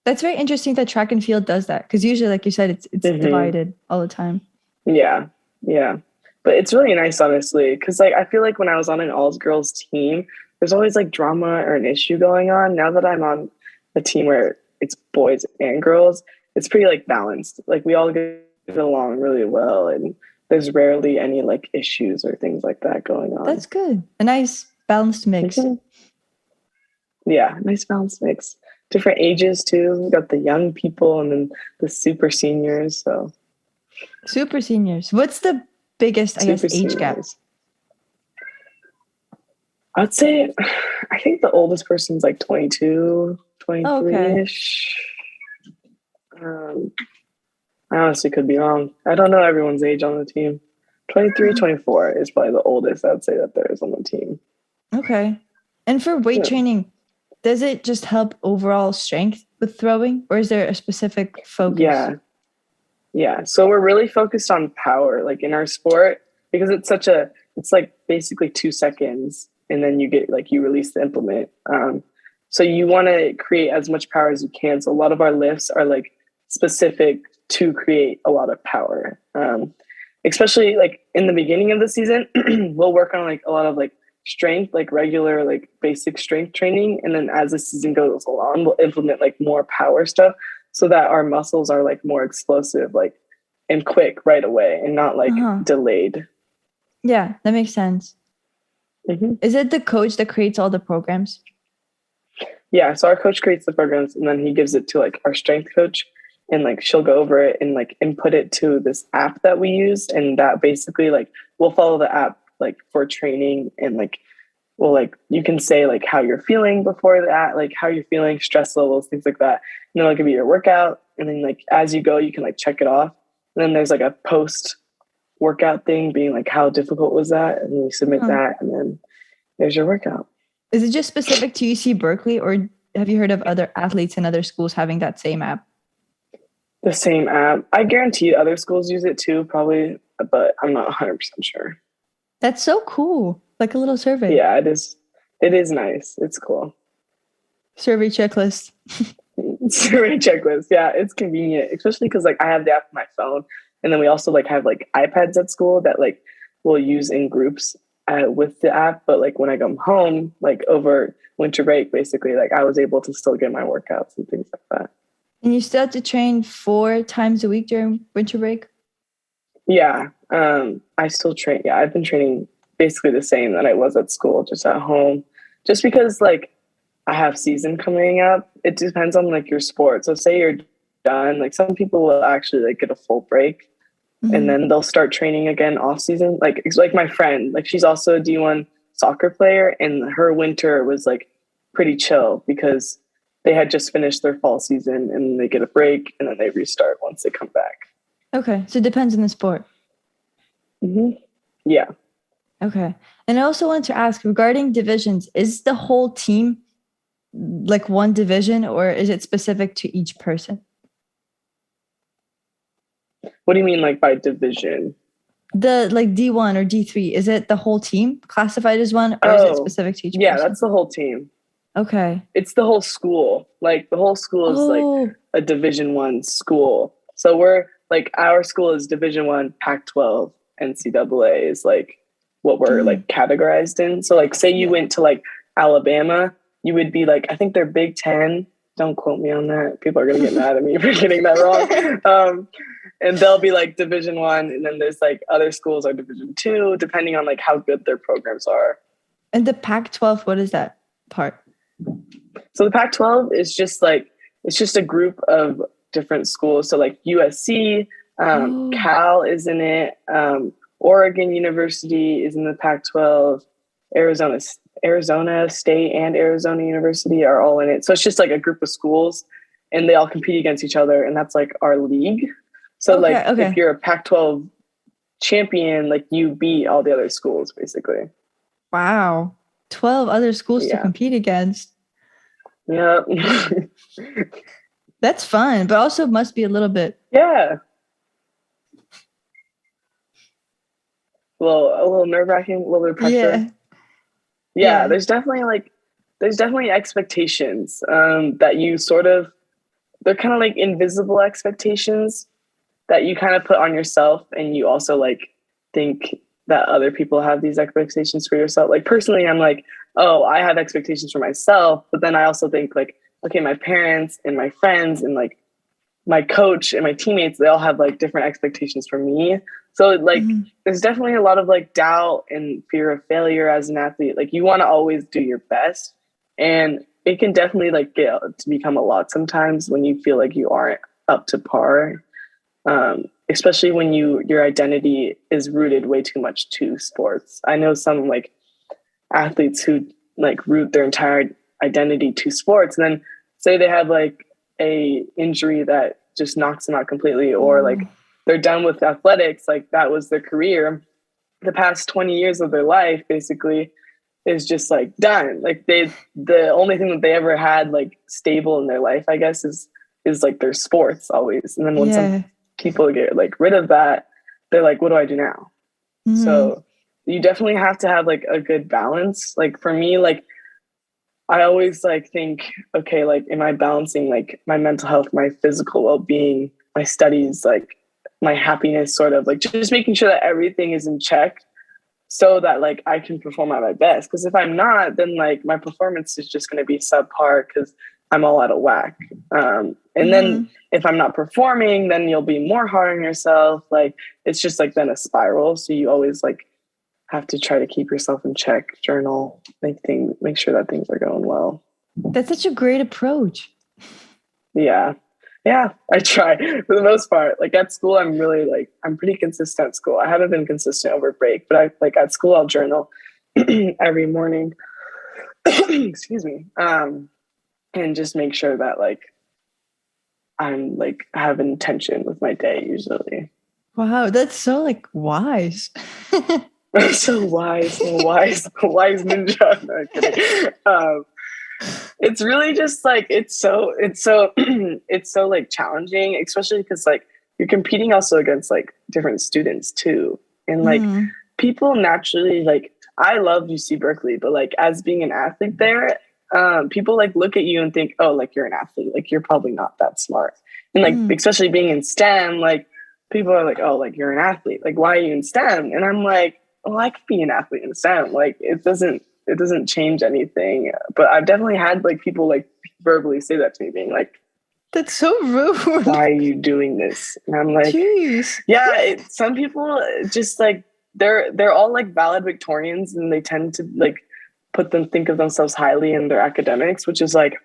That's very interesting that track and field does that, because usually, like you said, it's divided all the time. Yeah, yeah. But it's really nice, honestly, because like I feel like when I was on an all-girls team, there's always like drama or an issue going on. Now that I'm on a team where it's boys and girls, it's pretty like balanced. Like we all get along really well, and there's rarely any like issues or things like that going on. That's good. A nice balanced mix. Yeah, nice balanced mix. Different ages too. We got the young people and then the super seniors. So super seniors. What's the biggest, I guess, age gap? I'd say, I think the oldest person's like 22, 23-ish. I honestly could be wrong. I don't know everyone's age on the team. 23, 24 is probably the oldest I'd say that there is on the team. Okay. And for weight training, does it just help overall strength with throwing, or is there a specific focus? Yeah. So we're really focused on power, like in our sport, because it's like basically 2 seconds and then you get like, you release the implement. So you want to create as much power as you can. So a lot of our lifts are like specific to create a lot of power. Especially like in the beginning of the season, we'll work on like a lot of like strength, like regular, like basic strength training. And then as the season goes along, we'll implement like more power stuff so that our muscles are like more explosive, like, and quick right away and not like delayed. Yeah, that makes sense. Is it the coach that creates all the programs? Yeah. So our coach creates the programs and then he gives it to like our strength coach, and like she'll go over it and like input it to this app that we use. And that basically like we'll follow the app like for training, and like well, like you can say like how you're feeling before that, like how you're feeling, stress levels, things like that. And then I'll give you your workout, and then like as you go, you can like check it off. And then there's like a post workout thing being like how difficult was that, and then you submit that, and then there's your workout. Is it just specific to UC Berkeley, or have you heard of other athletes in other schools having that same app? The same app. I guarantee other schools use it too, probably, but I'm not 100% sure. That's so cool. Like a little survey. Yeah, it is. It is nice. It's cool. Survey checklist. Survey checklist. Yeah, it's convenient, especially because like I have the app on my phone, and then we also like have like iPads at school that like we'll use in groups with the app. But like when I come home, like over winter break, basically, like I was able to still get my workouts and things like that. And you still have to train 4 times a week during winter break? Yeah, I still train. Yeah, I've been training basically the same that I was at school, just at home, just because like I have season coming up. It depends on like your sport. So say you're done, like some people will actually like get a full break and then they'll start training again off season. Like my friend, like she's also a D1 soccer player, and her winter was like pretty chill because they had just finished their fall season and they get a break and then they restart once they come back. Okay. So it depends on the sport. Yeah. Okay. And I also wanted to ask regarding divisions, is the whole team like one division, or is it specific to each person? What do you mean like by division? The like D1 or D3, is it the whole team classified as one, or is it specific to each person? Yeah, that's the whole team. Okay. It's the whole school. Like the whole school is like a Division 1 school. So we're like our school is Division 1 Pac-12. NCAA is like what we're like categorized in. So like say you went to like Alabama, you would be like, I think they're Big 10. Don't quote me on that. People are gonna get mad at me for getting that wrong. And they'll be like Division 1, and then there's like other schools are Division 2, depending on like how good their programs are. And the Pac-12, what is that part? So the Pac-12 is just like, it's just a group of different schools. So like USC, Cal is in it. Oregon University is in the Pac-12. Arizona State and Arizona University are all in it. So it's just like a group of schools, and they all compete against each other, and that's like our league. So if you're a Pac-12 champion, like you beat all the other schools basically. Wow. 12 other schools to compete against. Yeah. That's fun, but also must be a little bit. Yeah. a little nerve-wracking, a little bit of pressure. Yeah, Yeah. there's definitely expectations that you sort of, they're kind of like invisible expectations that you kind of put on yourself, and you also like think that other people have these expectations for yourself. Like personally, I'm like, oh, I have expectations for myself, but then I also think like, okay, my parents and my friends and like my coach and my teammates, they all have like different expectations for me. So like there's definitely a lot of like doubt and fear of failure as an athlete. Like you want to always do your best, and it can definitely like get to become a lot sometimes when you feel like you aren't up to par. Especially when your identity is rooted way too much to sports. I know some like athletes who like root their entire identity to sports, and then say they have like a injury that just knocks them out completely, or like they're done with athletics, like that was their career. The past 20 years of their life basically is just like done. Like the only thing that they ever had like stable in their life, I guess, is like their sports always. And then when some people get like rid of that, they're like, what do I do now? So you definitely have to have like a good balance. Like for me, like I always like think, okay, like am I balancing like my mental health, my physical well-being, my studies, like my happiness, sort of like just making sure that everything is in check so that like I can perform at my best. Because if I'm not, then like my performance is just going to be subpar because I'm all out of whack. And then if I'm not performing, then you'll be more hard on yourself. Like it's just like then a spiral. So you always like have to try to keep yourself in check, journal, make sure that things are going well. That's such a great approach. Yeah, I try for the most part. Like at school, I'm pretty consistent at school. I haven't been consistent over break, but I like at school I'll journal every morning. Excuse me. And just make sure that like I'm like have intention with my day usually. Wow, that's so like wise. So wise ninja. No, I'm kidding. It's really just like it's so it's so like challenging, especially because like you're competing also against like different students too, and like people naturally like I love UC Berkeley, but like as being an athlete there, people like look at you and think, oh, like you're an athlete, like you're probably not that smart, and like especially being in STEM, like people are like, oh, like you're an athlete, like why are you in STEM? And I'm like, well, I could be an athlete in STEM, like it doesn't change anything. But I've definitely had like people like verbally say that to me, being like, that's so rude. Why are you doing this? And I'm like, jeez. Yeah, some people just like they're all like valedictorians, and they tend to like think of themselves highly in their academics, which is like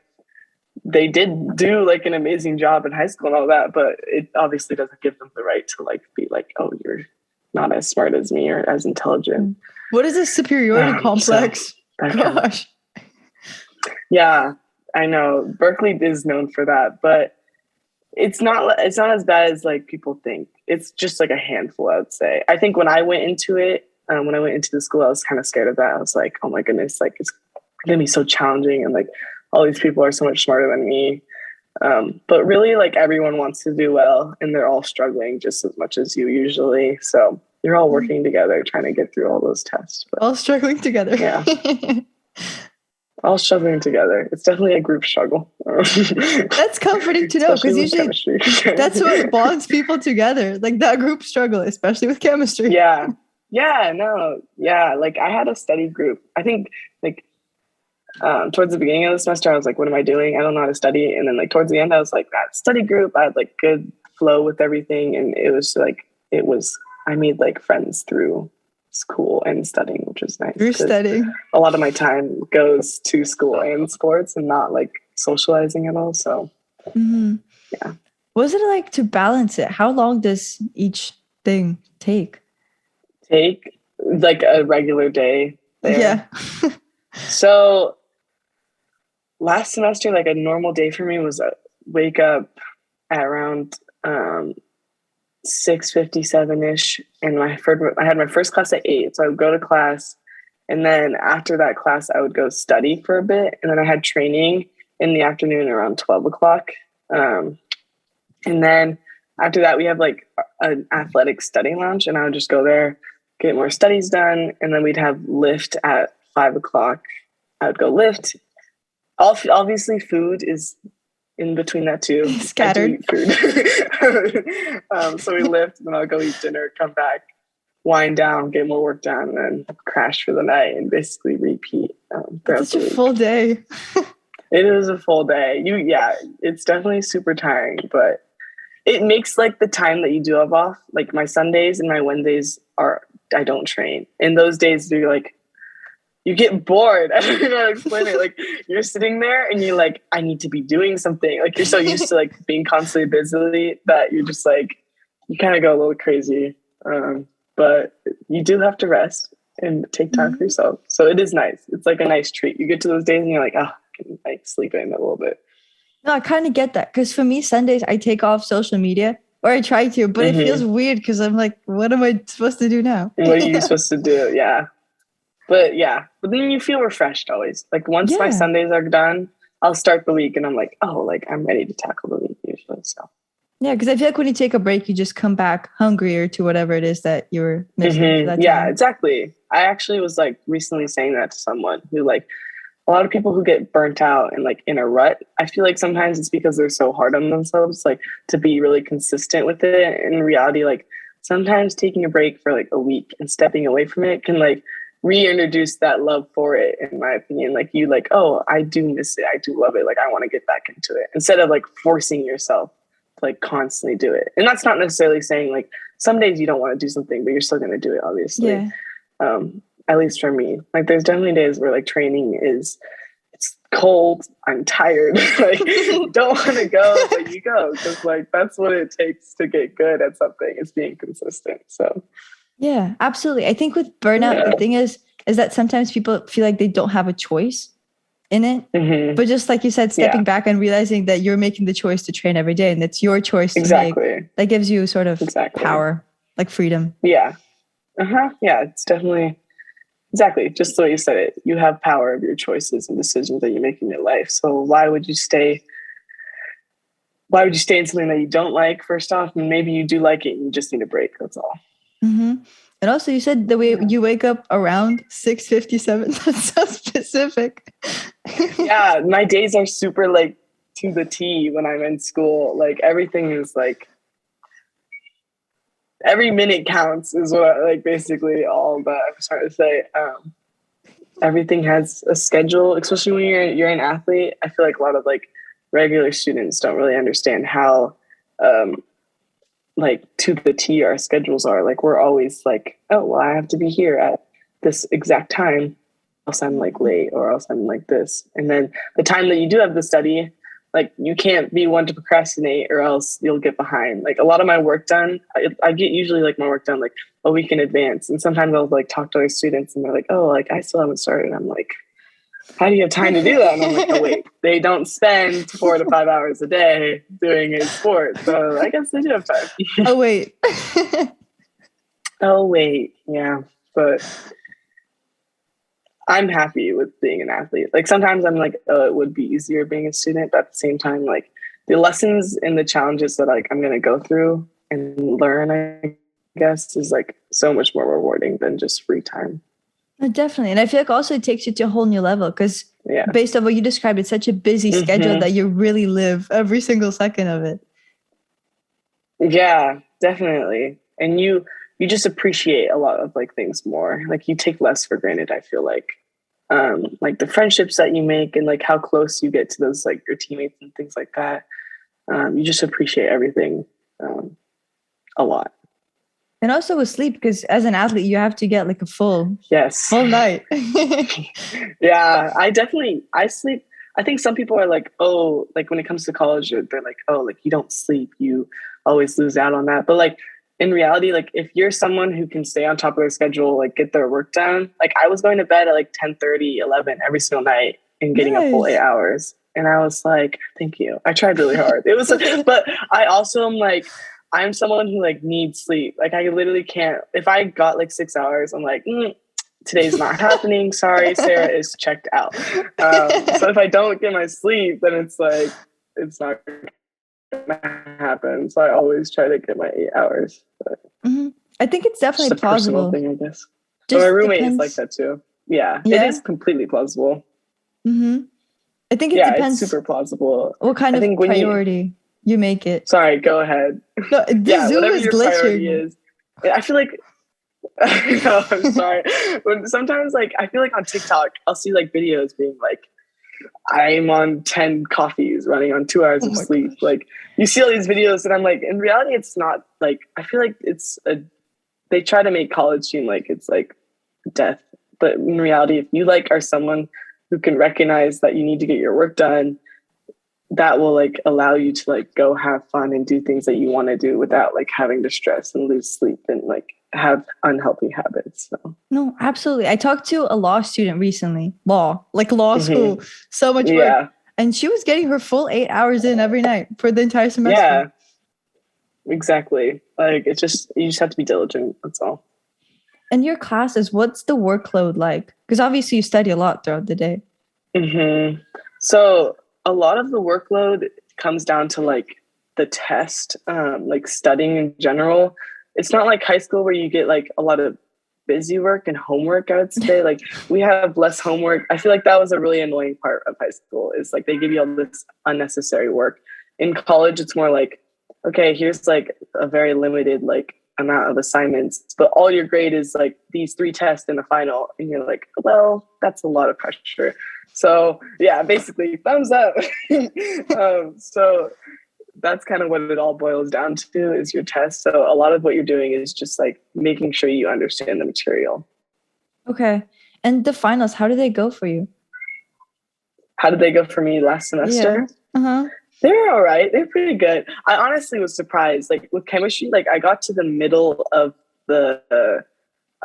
they did do like an amazing job in high school and all that, but it obviously doesn't give them the right to like be like, oh, you're not as smart as me or as intelligent. What is this superiority complex? Gosh. Yeah, I know. Berkeley is known for that, but it's not as bad as like people think. It's just like a handful, I would say. I think when I went into it, when I went into the school, I was kind of scared of that. I was like, oh my goodness, like it's gonna be so challenging, and like all these people are so much smarter than me. But really, like everyone wants to do well, and they're all struggling just as much as you usually. So you're all working together, trying to get through all those tests. But, all struggling together. Yeah. All struggling together. It's definitely a group struggle. That's comforting to know, because usually that's what bonds people together, like that group struggle, especially with chemistry. Yeah. Like I had a study group. I think like towards the beginning of the semester, I was like, what am I doing? I don't know how to study. And then like towards the end, I was like, that study group, I had like good flow with everything. And I made like friends through school and studying, which is nice. You're studying. A lot of my time goes to school and sports and not like socializing at all. So yeah. What is it like to balance it? How long does each thing take? Like a regular day there. Yeah. So last semester, like a normal day for me was wake up at around 6:57-ish, and I had my first class at 8, so I would go to class, and then after that class I would go study for a bit, and then I had training in the afternoon around 12 o'clock, and then after that we have like an athletic study lounge, and I would just go there, get more studies done. And then we'd have lift at 5 o'clock. I would go lift. Obviously, food is in between that too. Scattered. I do eat food. So we lift, and then I'll go eat dinner, come back, wind down, get more work done, and then crash for the night and basically repeat. It's such a full day. It is a full day. It's definitely super tiring, but it makes like the time that you do have off, like my Sundays and my Wednesdays I don't train. And those days you're like, you get bored. I don't know how to explain it. Like you're sitting there and you're like, I need to be doing something. Like you're so used to like being constantly busy that you're just like, you kind of go a little crazy. But you do have to rest and take time for yourself. So it is nice. It's like a nice treat. You get to those days and you're like, I can like sleep in a little bit. No, I kind of get that. Because for me, Sundays, I take off social media, or I try to, but it feels weird because I'm like, what am I supposed to do now? What are you supposed to do? Yeah. But then you feel refreshed always. Like once my Sundays are done, I'll start the week and I'm like, oh, like I'm ready to tackle the week usually. So yeah, because I feel like when you take a break, you just come back hungrier to whatever it is that you were missing. Yeah, exactly. I actually was like recently saying that to someone who like a lot of people who get burnt out and like in a rut, I feel like sometimes it's because they're so hard on themselves, like to be really consistent with it. And in reality, like sometimes taking a break for like a week and stepping away from it can like reintroduce that love for it, in my opinion. Like you like, oh, I do miss it. I do love it. Like I want to get back into it instead of like forcing yourself to like constantly do it. And that's not necessarily saying like some days you don't want to do something, but you're still going to do it, obviously. Yeah. At least for me, like there's definitely days where like training it's cold, I'm tired, like don't want to go, but you go because like that's what it takes to get good at something, is being consistent. So yeah, absolutely. I think with burnout, the thing is that sometimes people feel like they don't have a choice in it. But just like you said, stepping back and realizing that you're making the choice to train every day and it's your choice to make, that gives you sort of power, like freedom. Yeah, it's definitely exactly just the way you said it. You have power of your choices and decisions that you make in your life. So why would you stay in something that you don't like? First off, and maybe you do like it and you just need a break. That's all. And also you said the way you wake up around 6:57. That's so specific. Yeah, my days are super like to the T when I'm in school. Like everything is like every minute counts is what like basically all that I'm trying to say. Everything has a schedule, especially when you're an athlete. I feel like a lot of like regular students don't really understand how like to the T our schedules are. Like we're always like, oh well, I have to be here at this exact time, else I'm like late, or else I'm like this. And then the time that you do have to study, like you can't be one to procrastinate or else you'll get behind. Like a lot of my work done, I get usually like my work done like a week in advance. And sometimes I'll like talk to other students and they're like, oh, like I still haven't started. And I'm like, how do you have time to do that? And I'm like, oh wait, they don't spend 4 to 5 hours a day doing a sport. So I guess they do have time. Oh wait. Oh wait. Yeah. But I'm happy with being an athlete. Like sometimes I'm like, oh, it would be easier being a student, but at the same time, like the lessons and the challenges that like I'm going to go through and learn, I guess, is like so much more rewarding than just free time. Oh, definitely. And I feel like also it takes you to a whole new level because based on what you described, it's such a busy schedule that you really live every single second of it. Yeah, definitely. And you just appreciate a lot of like things more. Like you take less for granted, I feel like the friendships that you make and like how close you get to those like your teammates and things like that. You just appreciate everything a lot. And also with sleep, because as an athlete, you have to get like a full night. Yeah, I sleep. I think some people are like, oh, like when it comes to college, they're like, oh, like you don't sleep, you always lose out on that. But like in reality, like if you're someone who can stay on top of their schedule, like get their work done, like I was going to bed at like 10:30, 11 every single night and getting a full 8 hours. And I was like, thank you. I tried really hard. It was like, but I also am like, I'm someone who like needs sleep. Like I literally can't, if I got like 6 hours, I'm like, today's not happening. Sorry, Sarah is checked out. So if I don't get my sleep, then it's like, it's not gonna happen. So I always try to get my 8 hours. I think it's Just definitely a personal plausible. thing, I guess. But my Just roommate is like depends. that too. Yeah, it Yeah. is completely plausible. Mm-hmm. I think it Yeah, it's depends super plausible. what kind I of think when you, priority you make it. sorry, go ahead. No, the Yeah, Zoom whatever is your priority glitching. is. I feel like, no, I'm sorry. When sometimes like I feel like on TikTok, I'll see like videos being like, I'm on 10 coffees running on 2 hours Oh of my sleep. gosh. Like you see all these videos and I'm like, in reality, it's not like, I feel like they try to make college seem like it's like death. But in reality, if you like are someone who can recognize that you need to get your work done, that will like allow you to like go have fun and do things that you want to do without like having to stress and lose sleep and like have unhealthy habits. So No, absolutely. I talked to a law student recently. Law school, so much work. yeah. And she was getting her full 8 hours in every night for the entire semester. Yeah, exactly. Like it's just you just have to be diligent. That's all. And your classes, what's the workload like? Because obviously you study a lot throughout the day. So a lot of the workload comes down to like the test, like studying in general. It's not like high school where you get like a lot of busy work and homework. I would say like we have less homework. I feel like that was a really annoying part of high school is like they give you all this unnecessary work. In college, it's more like, okay, here's like a very limited like amount of assignments, but all your grade is like these 3 tests and a final, and you're like, well, that's a lot of pressure. So yeah, basically thumbs up. So that's kind of what it all boils down to is your test. So a lot of what you're doing is just like making sure you understand the material. Okay. And the finals, how do they go for you? How did they go for me last Yeah. semester? Uh-huh. They're all right. They're pretty good. I honestly was surprised. Like with chemistry, like I got to the middle of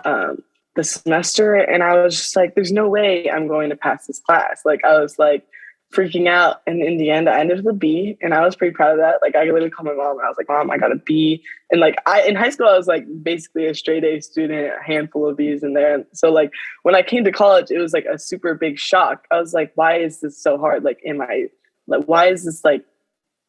um, the semester, and I was just like, "There's no way I'm going to pass this class." Like I was like freaking out, and in the end, I ended with a B, and I was pretty proud of that. Like I literally called my mom, and I was like, "Mom, I got a B." And like I in high school, I was like basically a straight A student, a handful of B's in there. And so like when I came to college, it was like a super big shock. I was like, "Why is this so hard? Like, am I like why is this like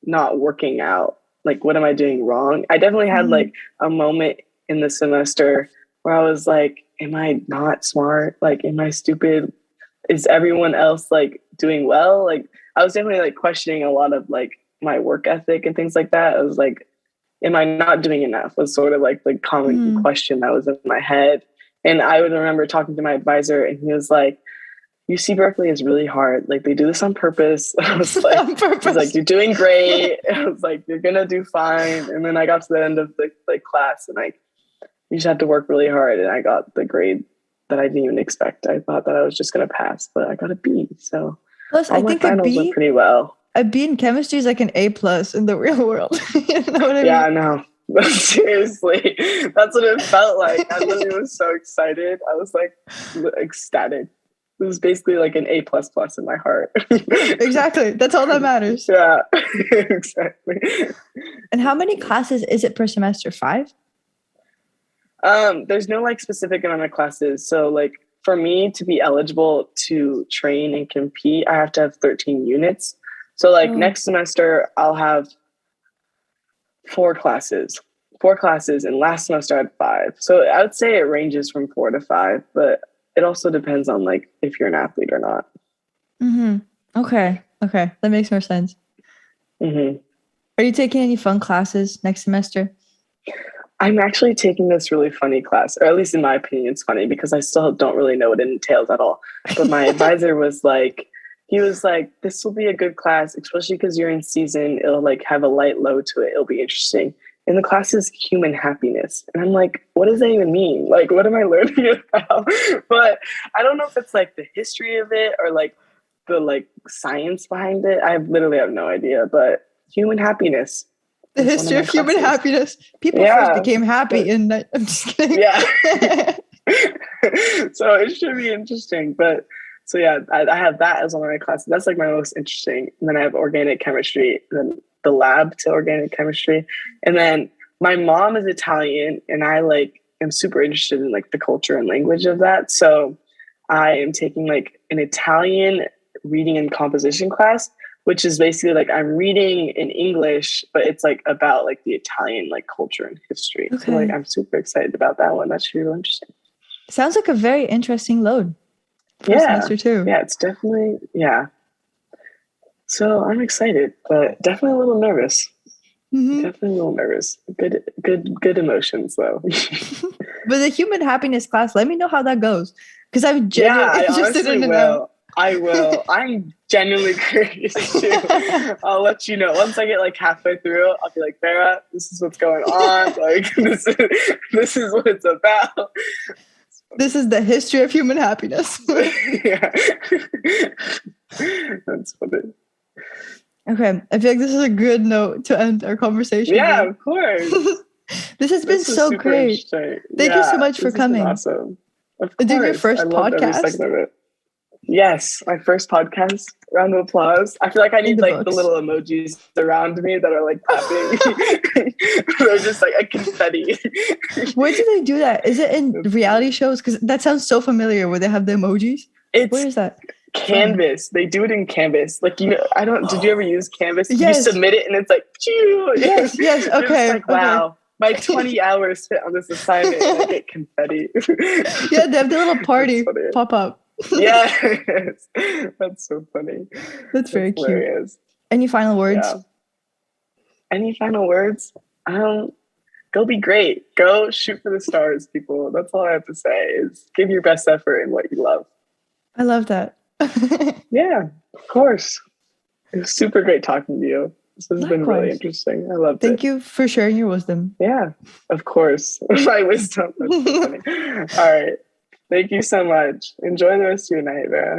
not working out? Like, what am I doing wrong?" I definitely had like a moment in the semester where I was like, am I not smart? Like, am I stupid? Is everyone else like doing well? Like, I was definitely like questioning a lot of like my work ethic and things like that. I was like, am I not doing enough? Was sort of like the common question that was in my head. And I would remember talking to my advisor, and he was like, UC Berkeley is really hard. Like they do this on purpose. I was like, On purpose. he's like, you're doing great. I was like, you're gonna do fine. And then I got to the end of the like class, and like, you just had to work really hard. And I got the grade that I didn't even expect. I thought that I was just gonna pass, but I got a B. So Plus, all I my think a finals went B, pretty well. a B in chemistry is like an A plus in the real world. You know what I Yeah, mean? I know. Seriously, that's what it felt like. I literally was so excited. I was like ecstatic. It was basically like an A plus plus in my heart. Exactly. That's all that matters. Yeah, exactly. And how many classes is it per semester? 5? There's no like specific amount of classes. So like for me to be eligible to train and compete, I have to have 13 units. So like next semester I'll have 4 classes. 4 classes, and last semester I had 5. So I would say it ranges from 4 to 5, but it also depends on like if you're an athlete or not. Okay. Okay. That makes more sense. Are you taking any fun classes next semester? I'm actually taking this really funny class, or at least in my opinion, it's funny because I still don't really know what it entails at all. But my advisor was like, he was like, this will be a good class, especially because you're in season. It'll like have a light load to it. It'll be interesting. And the class is human happiness. And I'm like, what does that even mean? Like, what am I learning about? But I don't know if it's like the history of it or like the like science behind it. I literally have no idea, but human happiness. The history of human happiness. People first became happy in that. I'm just kidding. Yeah. So it should be interesting. But so yeah, I have that as one of my classes. That's like my most interesting. And then I have organic chemistry, and then the lab to organic chemistry. And then my mom is Italian, and I like am super interested in like the culture and language of that. So I am taking like an Italian reading and composition class, which is basically like I'm reading in English, but it's like about like the Italian like culture and history. Okay. So like I'm super excited about that one. That should be really interesting. Sounds like a very interesting load. Yeah. Semester too. Yeah, it's definitely, yeah. So I'm excited, but definitely a little nervous. Mm-hmm. Definitely a little nervous. Good emotions though. But the human happiness class, let me know how that goes. Because I'm genuinely interested in it now. I will. I'm genuinely curious too. I'll let you know. Once I get like halfway through, I'll be like, Vera, this is what's going on. Like this is what it's about. This is the history of human happiness. Yeah. That's funny. Okay. I feel like this is a good note to end our conversation. Yeah, of course. This has been so great. Thank you so much for coming. Awesome. Of course. Doing your first podcast. Every second of it. Yes, my first podcast. Round of applause. I feel like I need like the little emojis around me that are like clapping. They're just like a confetti. Where do they do that? Is it in reality shows? Because that sounds so familiar where they have the emojis. Where is that? Canvas. They do it in Canvas. Like, you know, did you ever use Canvas? Yes. You submit it and it's like, phew. Yes, okay. Like, wow. Okay. My 20 hours spent on this assignment and I get confetti. Yeah, they have the little party pop up. Yes. That's so funny. That's very cute. Any final words? Yeah. Any final words? Go be great. Go shoot for the stars, people. That's all I have to say is give your best effort in what you love. I love that. Yeah, of course. It was super great talking to you. This has been really interesting. I loved it. Thank you for sharing your wisdom. Yeah, of course. My wisdom. That's so funny. All right. Thank you so much. Enjoy the rest of your night, Vera.